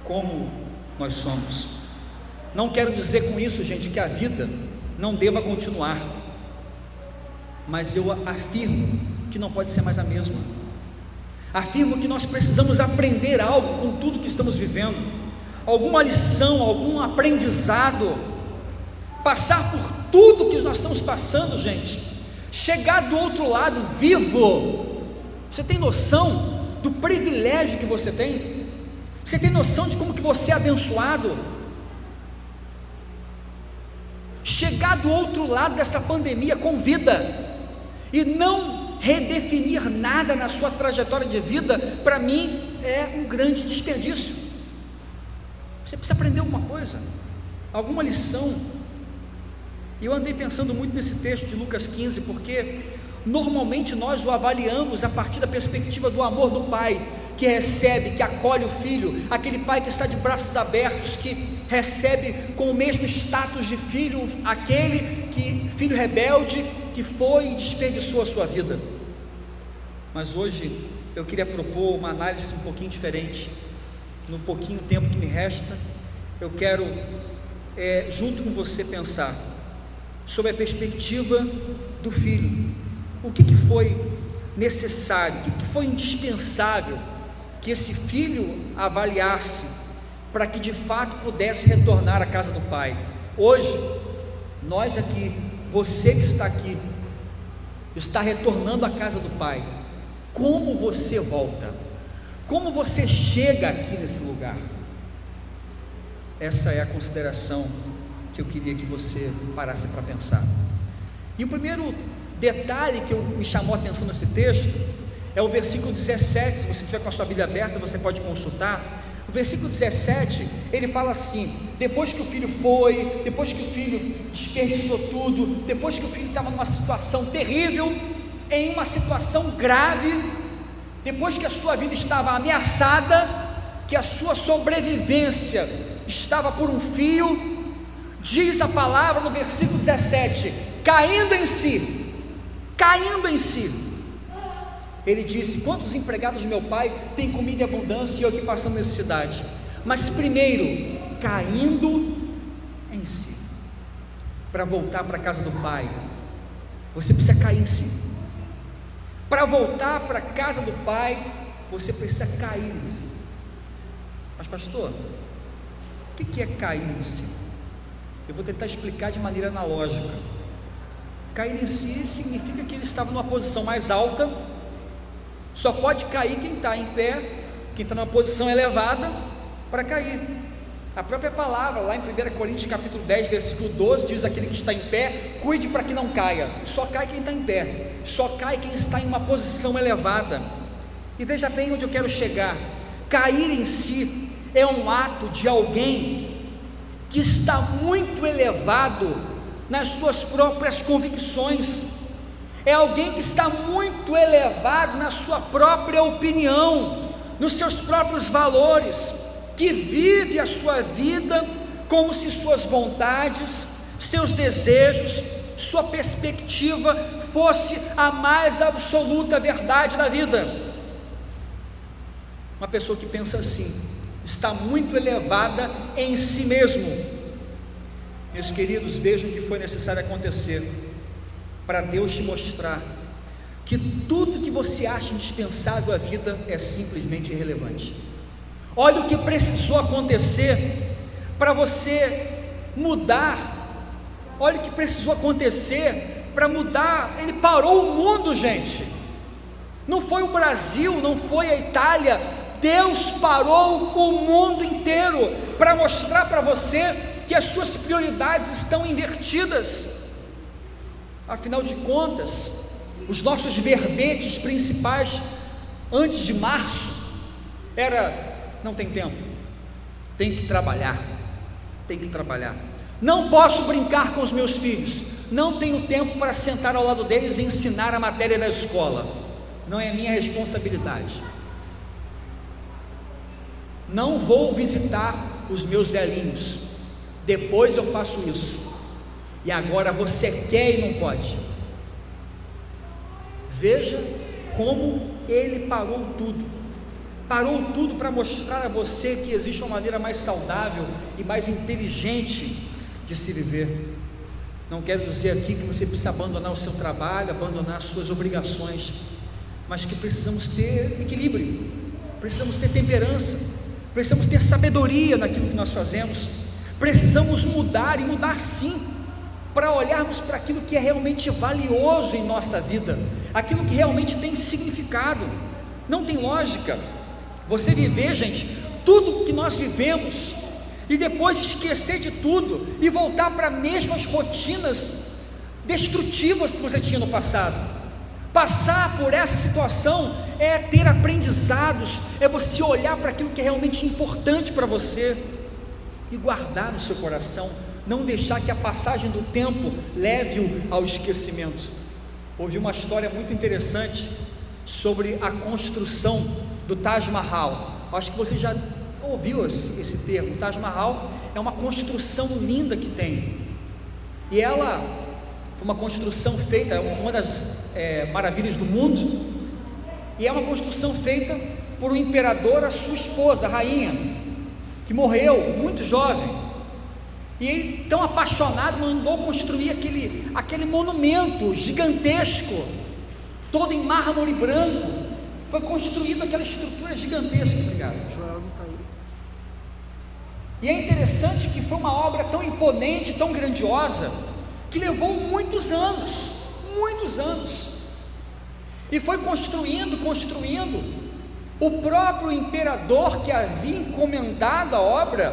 [SPEAKER 2] como nós somos. Não quero dizer com isso, gente, que a vida não deva continuar, mas eu afirmo que não pode ser mais a mesma. Afirmo que nós precisamos aprender algo com tudo que estamos vivendo, alguma lição, algum aprendizado, passar por tudo que nós estamos passando, gente, chegar do outro lado vivo. Você tem noção do privilégio que você tem? Você tem noção de como que você é abençoado? Chegar do outro lado dessa pandemia com vida, e não redefinir nada na sua trajetória de vida, para mim é um grande desperdício. Você precisa aprender alguma coisa, alguma lição. E eu andei pensando muito nesse texto de Lucas 15, porque normalmente nós o avaliamos a partir da perspectiva do amor do pai, que recebe, que acolhe o filho, aquele pai que está de braços abertos, que recebe com o mesmo status de filho filho rebelde que foi e desperdiçou a sua vida. Mas hoje eu queria propor uma análise um pouquinho diferente. No pouquinho tempo que me resta, eu quero junto com você pensar sobre a perspectiva do filho. O que foi necessário, o que foi indispensável que esse filho avaliasse para que de fato pudesse retornar à casa do pai? Hoje, nós aqui, você que está aqui, está retornando à casa do pai. Como você volta? Como você chega aqui nesse lugar? Essa é a consideração que eu queria que você parasse para pensar. E o primeiro detalhe que me chamou a atenção nesse texto é o versículo 17. Se você estiver com a sua Bíblia aberta, você pode consultar. O versículo 17, ele fala assim: depois que o filho foi, depois que o filho desperdiçou tudo, depois que o filho estava numa situação terrível, em uma situação grave, depois que a sua vida estava ameaçada, que a sua sobrevivência estava por um fio, diz a palavra no versículo 17, caindo em si, ele disse: quantos empregados do meu pai têm comida em abundância e eu aqui passando necessidade? Mas primeiro, caindo em si. Para voltar para a casa do pai, você precisa cair em si. Para voltar para a casa do pai, você precisa cair em si. Mas pastor, o que é cair em si? Eu vou tentar explicar de maneira analógica. Cair em si significa que ele estava numa posição mais alta. Só pode cair quem está em pé, quem está numa posição elevada para cair. A própria palavra lá em 1 Coríntios capítulo 10 versículo 12 diz: aquele que está em pé, cuide para que não caia. Só cai quem está em pé, só cai quem está em uma posição elevada. E veja bem onde eu quero chegar. Cair em si é um ato de alguém que está muito elevado nas suas próprias convicções. É alguém que está muito elevado na sua própria opinião, nos seus próprios valores, que vive a sua vida como se suas vontades, seus desejos, sua perspectiva fosse a mais absoluta verdade da vida. Uma pessoa que pensa assim, está muito elevada em si mesmo. Meus queridos, vejam o que foi necessário acontecer para Deus te mostrar que tudo que você acha indispensável à vida é simplesmente irrelevante. Olha o que precisou acontecer para você mudar. Olha o que precisou acontecer para mudar. Ele parou o mundo, gente. Não foi o Brasil, não foi a Itália. Deus parou o mundo inteiro para mostrar para você que as suas prioridades estão invertidas. Afinal de contas, os nossos verbetes principais antes de março era: não tem tempo, tem que trabalhar, não posso brincar com os meus filhos, não tenho tempo para sentar ao lado deles e ensinar a matéria da escola, não é minha responsabilidade, não vou visitar os meus velhinhos, depois eu faço isso. E agora você quer e não pode. Veja como ele parou tudo para mostrar a você que existe uma maneira mais saudável e mais inteligente de se viver. Não quero dizer aqui que você precisa abandonar o seu trabalho, abandonar as suas obrigações, mas que precisamos ter equilíbrio, precisamos ter temperança, precisamos ter sabedoria naquilo que nós fazemos, precisamos mudar, e mudar sim, para olharmos para aquilo que é realmente valioso em nossa vida, aquilo que realmente tem significado. Não tem lógica você viver, gente, tudo que nós vivemos e depois esquecer de tudo e voltar para as mesmas rotinas destrutivas que você tinha no passado. Passar por essa situação é ter aprendizados, é você olhar para aquilo que é realmente importante para você e guardar no seu coração, não deixar que a passagem do tempo leve-o ao esquecimento. Ouvi uma história muito interessante sobre a construção do Taj Mahal. Acho que você já ouviu esse termo. O Taj Mahal é uma construção linda que tem, e ela foi uma construção feita, uma das maravilhas do mundo, e é uma construção feita por um imperador, a sua esposa, a rainha, que morreu muito jovem, e ele, tão apaixonado, mandou construir aquele monumento gigantesco, todo em mármore branco. Foi construída aquela estrutura gigantesca. Obrigado. E é interessante que foi uma obra tão imponente, tão grandiosa, que levou muitos anos, e foi construindo. O próprio imperador que havia encomendado a obra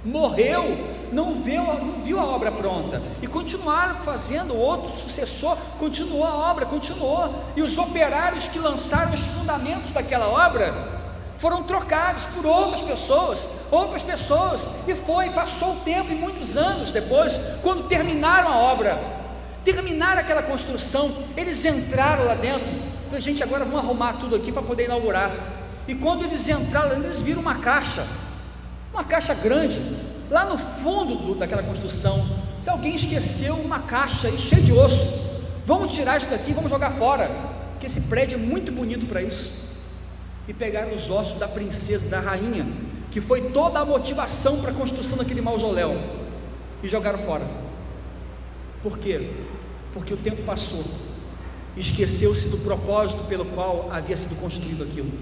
[SPEAKER 2] morreu, não viu a obra pronta, e continuaram fazendo. Outro sucessor continuou a obra, e os operários que lançaram os fundamentos daquela obra foram trocados por outras pessoas, e passou o tempo, e muitos anos depois, quando terminaram a obra, terminaram aquela construção, eles entraram lá dentro, falaram: gente, agora vamos arrumar tudo aqui para poder inaugurar. E quando eles entraram, eles viram uma caixa grande, lá no fundo daquela construção. Se alguém esqueceu uma caixa aí cheia de osso, vamos tirar isso daqui, vamos jogar fora, porque esse prédio é muito bonito para isso. E pegaram os ossos da princesa, da rainha, que foi toda a motivação para a construção daquele mausoléu, e jogaram fora. Por quê? Porque o tempo passou, esqueceu-se do propósito pelo qual havia sido construído aquilo.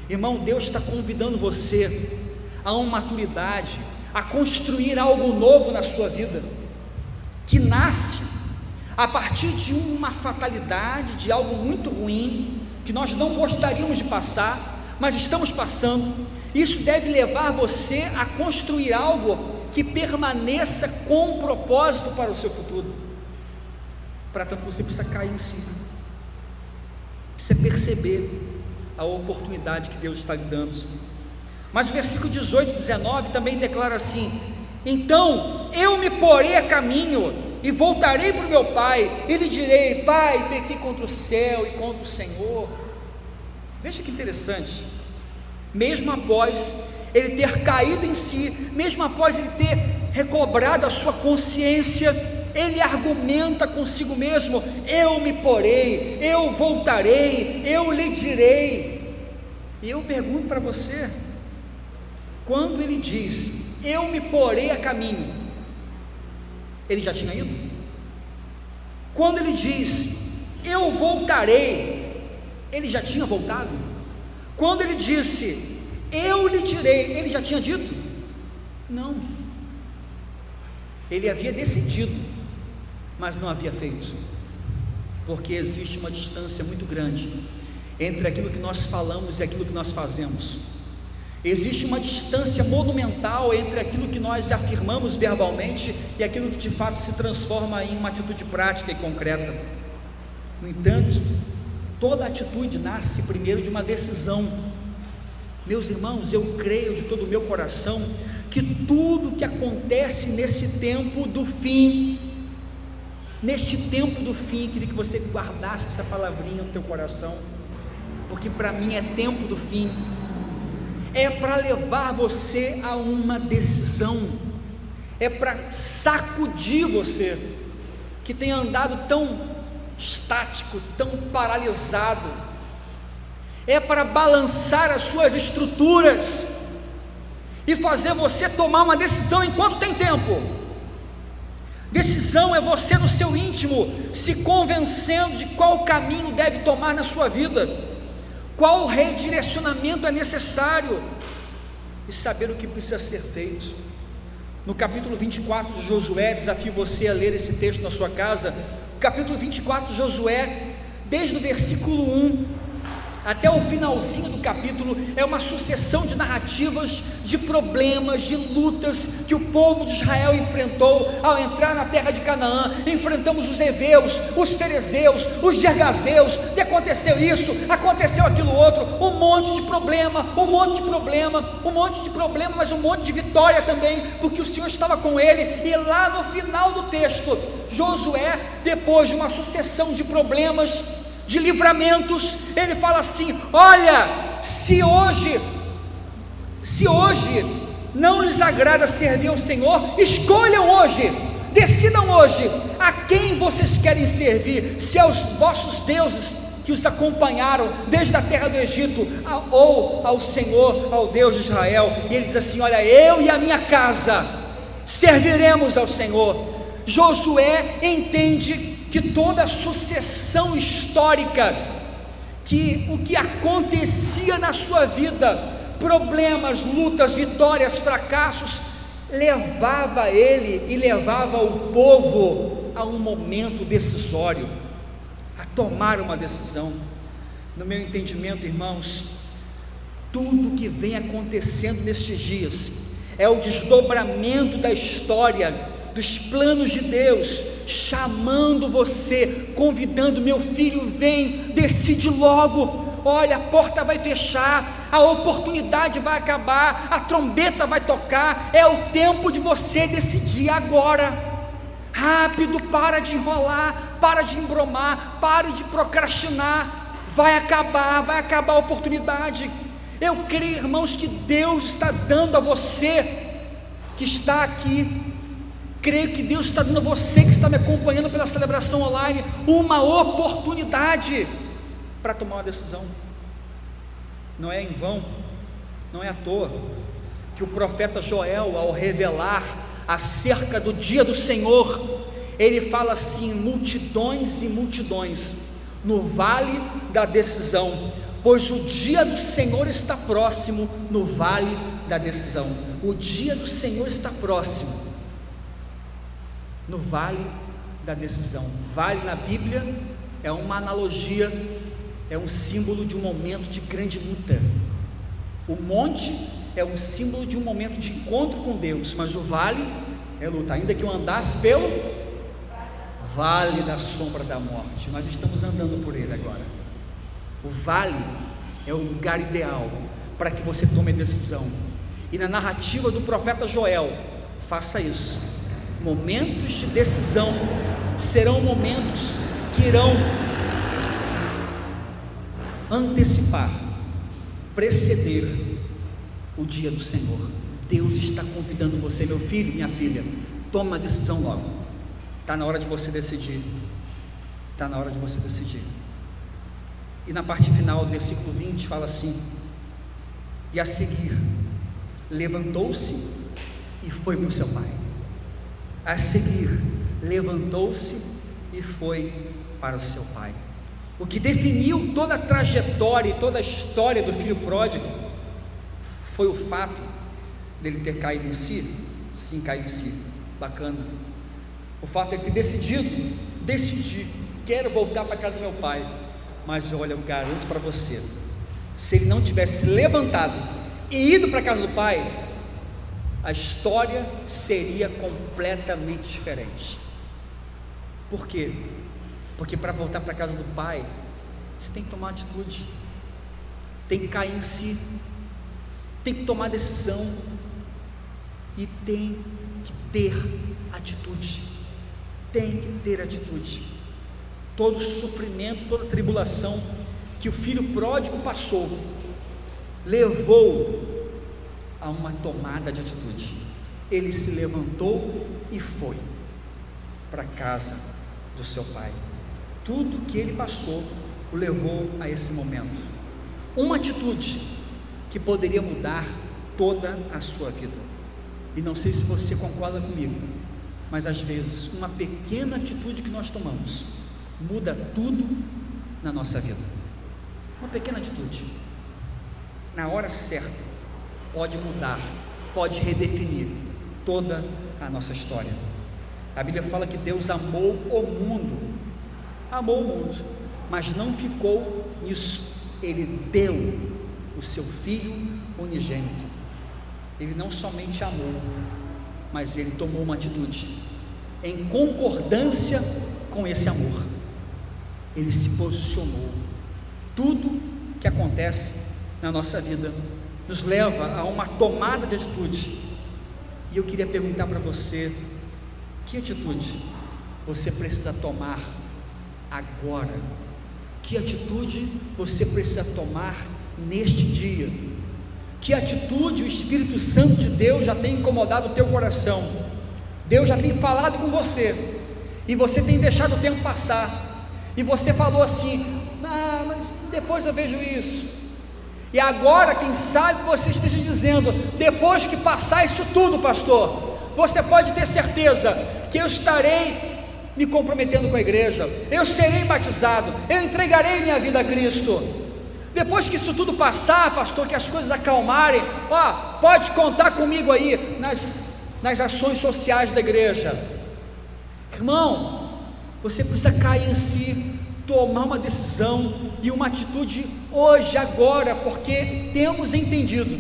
[SPEAKER 2] Irmão, Deus está convidando você a uma maturidade, a construir algo novo na sua vida, que nasce a partir de uma fatalidade, de algo muito ruim, que nós não gostaríamos de passar, mas estamos passando. Isso deve levar você a construir algo que permaneça com propósito para o seu futuro. Para tanto, você precisa cair em si, precisa perceber a oportunidade que Deus está lhe dando. Mas o versículo 18 e 19 também declara assim: então eu me porei a caminho e voltarei para o meu pai, e lhe direi: pai, pequei contra o céu e contra o Senhor. Veja que interessante, mesmo após ele ter caído em si, mesmo após ele ter recobrado a sua consciência, ele argumenta consigo mesmo: eu me porei, eu voltarei, eu lhe direi. E eu pergunto para você, quando ele diz: eu me porei a caminho, ele já tinha ido? Quando ele diz: eu voltarei, ele já tinha voltado? Quando ele disse: eu lhe direi, ele já tinha dito? Não. Ele havia decidido, mas não havia feito, porque existe uma distância muito grande entre aquilo que nós falamos e aquilo que nós fazemos. Existe uma distância monumental entre aquilo que nós afirmamos verbalmente e aquilo que de fato se transforma em uma atitude prática e concreta. No entanto, toda atitude nasce primeiro de uma decisão. Meus irmãos, eu creio de todo o meu coração que tudo que acontece nesse tempo do fim, queria que você guardasse essa palavrinha no teu coração, porque para mim é tempo do fim, é para levar você a uma decisão, é para sacudir você, que tem andado tão estático, tão paralisado, é para balançar as suas estruturas, e fazer você tomar uma decisão enquanto tem tempo. Decisão é você no seu íntimo, se convencendo de qual caminho deve tomar na sua vida, qual redirecionamento é necessário, e saber o que precisa ser feito. No capítulo 24 de Josué, desafio você a ler esse texto na sua casa. O capítulo 24 de Josué, desde o versículo 1 até o finalzinho do capítulo, é uma sucessão de narrativas, de problemas, de lutas que o povo de Israel enfrentou ao entrar na terra de Canaã. Enfrentamos os heveus, os ferezeus, os gergazeus, e aconteceu isso, aconteceu aquilo outro, um monte de problema, mas um monte de vitória também, porque o Senhor estava com ele. E lá no final do texto, Josué, depois de uma sucessão de problemas, de livramentos, ele fala assim: olha, se hoje não lhes agrada servir ao Senhor, escolham hoje, decidam hoje a quem vocês querem servir, se aos vossos deuses que os acompanharam desde a terra do Egito, ou ao Senhor, ao Deus de Israel. E ele diz assim: olha, eu e a minha casa serviremos ao Senhor. Josué entende que toda a sucessão histórica, que o que acontecia na sua vida, problemas, lutas, vitórias, fracassos, levava ele e levava o povo a um momento decisório, a tomar uma decisão. No meu entendimento, irmãos, tudo que vem acontecendo nestes dias é o desdobramento da história, dos planos de Deus, chamando você, convidando: meu filho, vem, decide logo. Olha, a porta vai fechar, a oportunidade vai acabar, a trombeta vai tocar, é o tempo de você decidir agora. Rápido, para de enrolar, para de embromar, pare de procrastinar. Vai acabar a oportunidade. Eu creio, irmãos, que Deus está dando a você que está aqui, creio que Deus está dando a você que está me acompanhando pela celebração online, uma oportunidade para tomar uma decisão. Não é em vão, não é à toa que o profeta Joel, ao revelar acerca do dia do Senhor, ele fala assim: multidões e multidões no vale da decisão, pois o dia do Senhor está próximo no vale da decisão. O dia do Senhor está próximo no vale da decisão. Vale na Bíblia é uma analogia, é um símbolo de um momento de grande luta. O monte é um símbolo de um momento de encontro com Deus, mas o vale é luta. Ainda que eu andasse pelo vale da sombra da morte, nós estamos andando por ele agora. O vale é o lugar ideal para que você tome a decisão. E na narrativa do profeta Joel, faça isso. Momentos de decisão serão momentos que irão antecipar, preceder o dia do Senhor. Deus está convidando você, meu filho, minha filha, tome uma decisão logo. Está na hora de você decidir. Está na hora de você decidir. E na parte final do versículo 20 fala assim: e a seguir levantou-se e foi para o seu pai. A seguir levantou-se e foi para o seu pai. O que definiu toda a trajetória e toda a história do filho pródigo foi o fato dele ter caído em si. Sim, caído em si, bacana. O fato de ele ter decidir, quero voltar para a casa do meu pai. Mas olha, eu garanto para você, se ele não tivesse levantado e ido para a casa do pai, a história seria completamente diferente. Por quê? Porque para voltar para a casa do pai, você tem que tomar atitude, tem que cair em si, tem que tomar decisão e tem que ter atitude. Tem que ter atitude. Todo sofrimento, toda tribulação que o filho pródigo passou, levou a uma tomada de atitude. Ele se levantou e foi para a casa do seu pai. Tudo que ele passou o levou a esse momento. Uma atitude que poderia mudar toda a sua vida. E não sei se você concorda comigo, mas às vezes uma pequena atitude que nós tomamos muda tudo na nossa vida. Uma pequena atitude, na hora certa, pode mudar, pode redefinir toda a nossa história. A Bíblia fala que Deus amou o mundo, mas não ficou nisso. Ele deu o seu Filho unigênito. Ele não somente amou, mas ele tomou uma atitude em concordância com esse amor. Ele se posicionou. Tudo que acontece na nossa vida nos leva a uma tomada de atitude. E eu queria perguntar para você: que atitude você precisa tomar agora? Que atitude você precisa tomar neste dia? Que atitude o Espírito Santo de Deus já tem incomodado o teu coração? Deus já tem falado com você, e você tem deixado o tempo passar, e você falou assim: mas depois eu vejo isso. E agora, quem sabe você esteja dizendo: depois que passar isso tudo, pastor, você pode ter certeza que eu estarei me comprometendo com a igreja, eu serei batizado, eu entregarei minha vida a Cristo. Depois que isso tudo passar, pastor, que as coisas acalmarem, pode contar comigo aí nas ações sociais da igreja. Irmão, você precisa cair em si, tomar uma decisão e uma atitude hoje, agora, porque temos entendido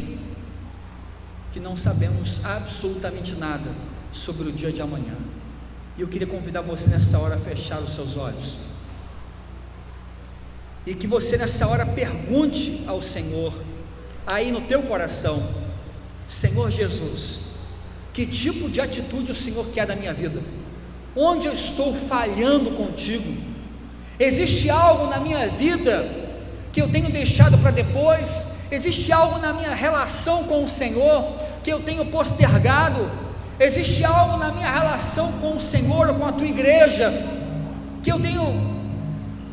[SPEAKER 2] que não sabemos absolutamente nada sobre o dia de amanhã. E eu queria convidar você nessa hora a fechar os seus olhos, e que você nessa hora pergunte ao Senhor, aí no teu coração: Senhor Jesus, que tipo de atitude o Senhor quer da minha vida? Onde eu estou falhando contigo? Existe algo na minha vida que eu tenho deixado para depois? Existe algo na minha relação com o Senhor que eu tenho postergado? Existe algo na minha relação com o Senhor ou com a tua igreja que eu tenho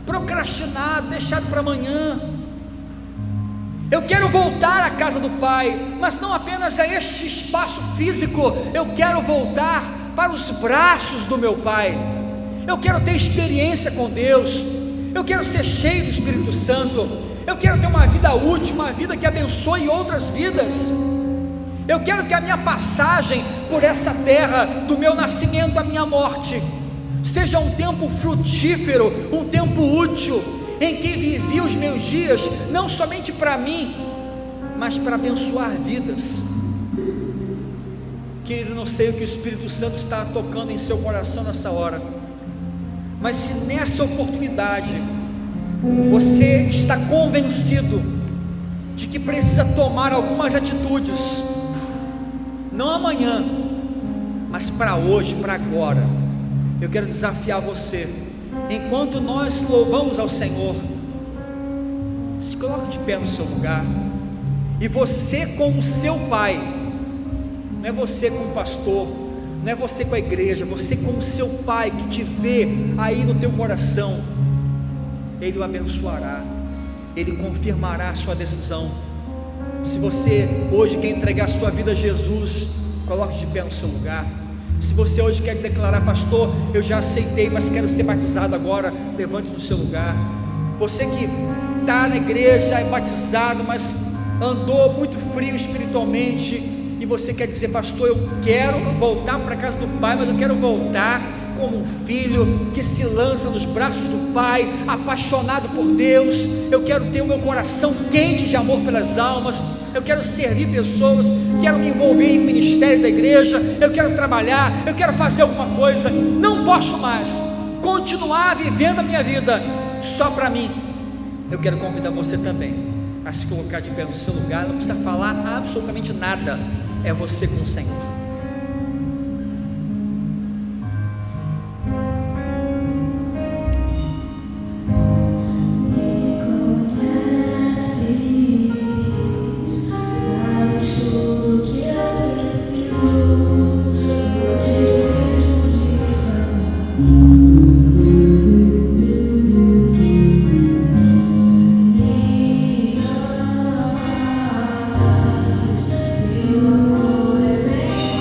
[SPEAKER 2] procrastinado, deixado para amanhã? Eu quero voltar à casa do Pai, mas não apenas a este espaço físico, eu quero voltar para os braços do meu Pai. Eu quero ter experiência com Deus, eu quero ser cheio do Espírito Santo, eu quero ter uma vida útil, uma vida que abençoe outras vidas. Eu quero que a minha passagem por essa terra, do meu nascimento à minha morte, seja um tempo frutífero, um tempo útil, em que vivi os meus dias, não somente para mim, mas para abençoar vidas. Querido, não sei o que o Espírito Santo está tocando em seu coração nessa hora, mas se nessa oportunidade você está convencido de que precisa tomar algumas atitudes, não amanhã, mas para hoje, para agora, eu quero desafiar você, enquanto nós louvamos ao Senhor, se coloque de pé no seu lugar, e você com o seu Pai, não é você com o pastor, não é você com a igreja, você com o seu Pai que te vê aí no teu coração, Ele o abençoará, Ele confirmará a sua decisão. Se você hoje quer entregar a sua vida a Jesus, coloque de pé no seu lugar. Se você hoje quer declarar: pastor, eu já aceitei, mas quero ser batizado agora, levante no seu lugar. Você que está na igreja, é batizado, mas andou muito frio espiritualmente, e você quer dizer: pastor, eu quero voltar para a casa do Pai, mas eu quero voltar como um filho que se lança nos braços do Pai, apaixonado por Deus. Eu quero ter o meu coração quente de amor pelas almas, eu quero servir pessoas, quero me envolver em ministério da igreja, eu quero trabalhar, eu quero fazer alguma coisa, não posso mais continuar vivendo a minha vida só para mim. Eu quero convidar você também a se colocar de pé no seu lugar, não precisa falar absolutamente nada, é você com o Senhor.
[SPEAKER 4] Eu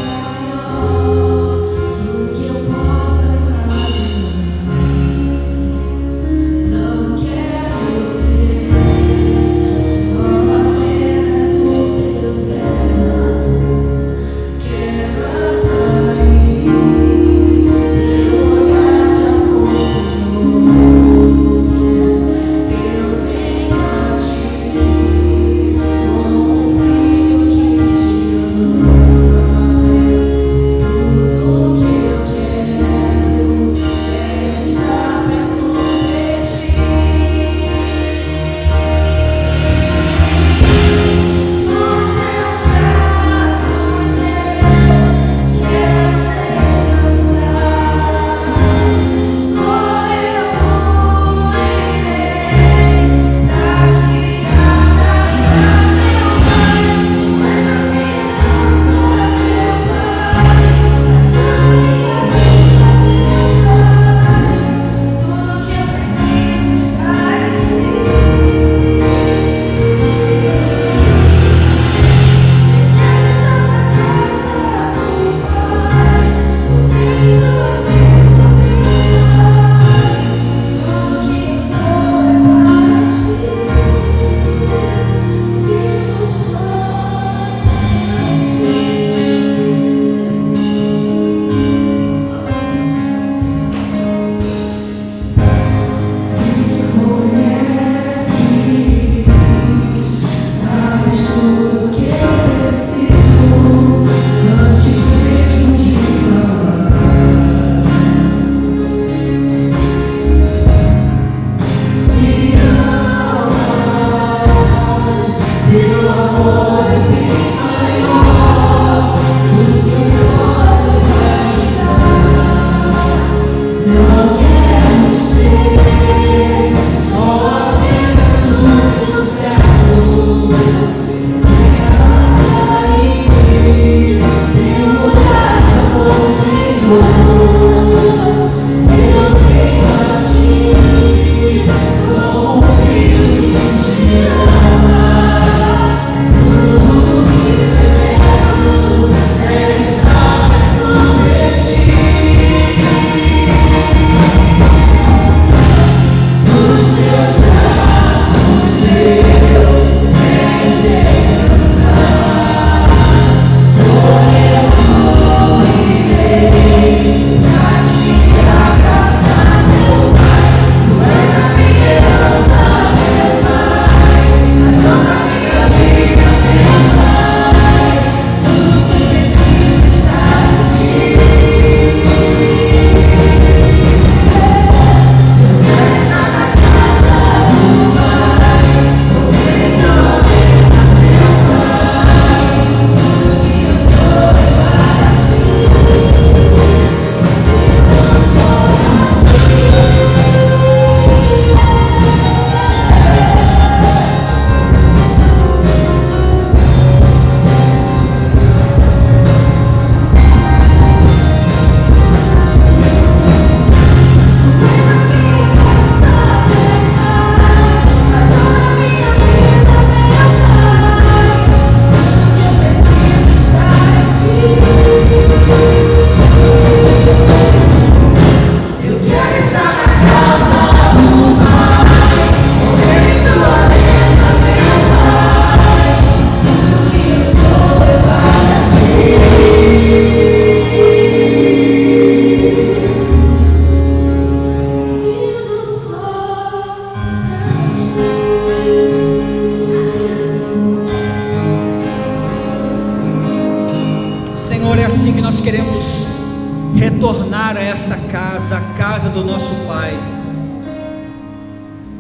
[SPEAKER 2] retornar a essa casa, a casa do nosso Pai.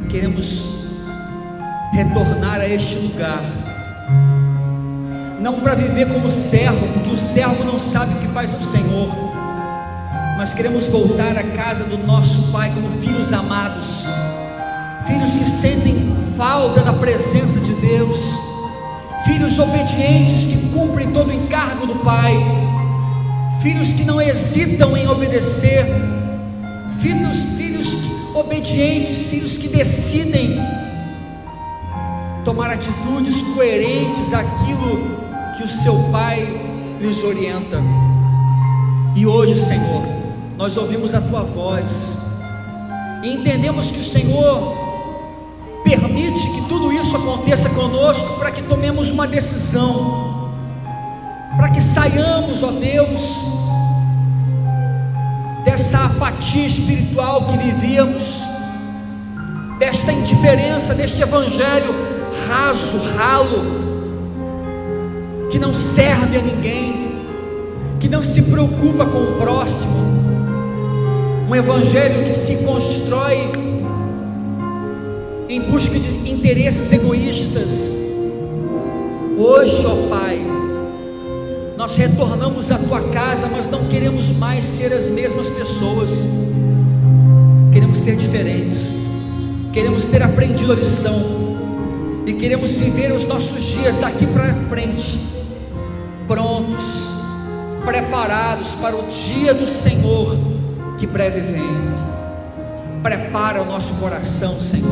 [SPEAKER 2] Queremos retornar a este lugar, não para viver como servo, porque o servo não sabe o que faz o Senhor, mas queremos voltar à casa do nosso Pai como filhos amados, filhos que sentem falta da presença de Deus, filhos obedientes que cumprem todo o encargo do Pai, filhos que não hesitam em obedecer, filhos obedientes, filhos que decidem tomar atitudes coerentes àquilo que o seu Pai lhes orienta. E hoje, Senhor, nós ouvimos a Tua voz e entendemos que o Senhor permite que tudo isso aconteça conosco para que tomemos uma decisão, para que saiamos, ó Deus, dessa apatia espiritual que vivíamos, desta indiferença, deste evangelho raso, ralo, que não serve a ninguém, que não se preocupa com o próximo, um evangelho que se constrói em busca de interesses egoístas. Hoje, ó Pai, nós retornamos à Tua casa, mas não queremos mais ser as mesmas pessoas, queremos ser diferentes, queremos ter aprendido a lição, e queremos viver os nossos dias daqui para frente, prontos, preparados para o dia do Senhor, que breve vem. Prepara o nosso coração, Senhor,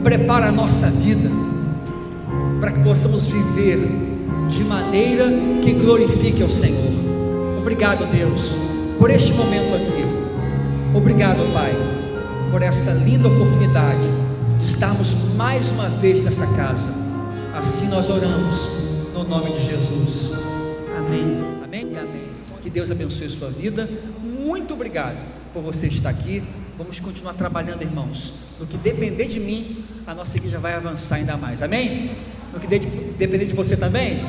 [SPEAKER 2] prepara a nossa vida, para que possamos viver de maneira que glorifique ao Senhor. Obrigado, Deus, por este momento aqui. Obrigado, Pai, por essa linda oportunidade de estarmos mais uma vez nessa casa. Assim nós oramos, no nome de Jesus. Amém, amém e amém. Que Deus abençoe a sua vida. Muito obrigado por você estar aqui. Vamos continuar trabalhando, irmãos. No que depender de mim, a nossa igreja vai avançar ainda mais. Amém? No que depender de você também.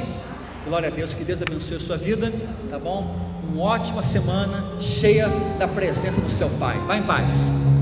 [SPEAKER 2] Glória a Deus, que Deus abençoe a sua vida, tá bom? Uma ótima semana, cheia da presença do seu Pai. Vá em paz.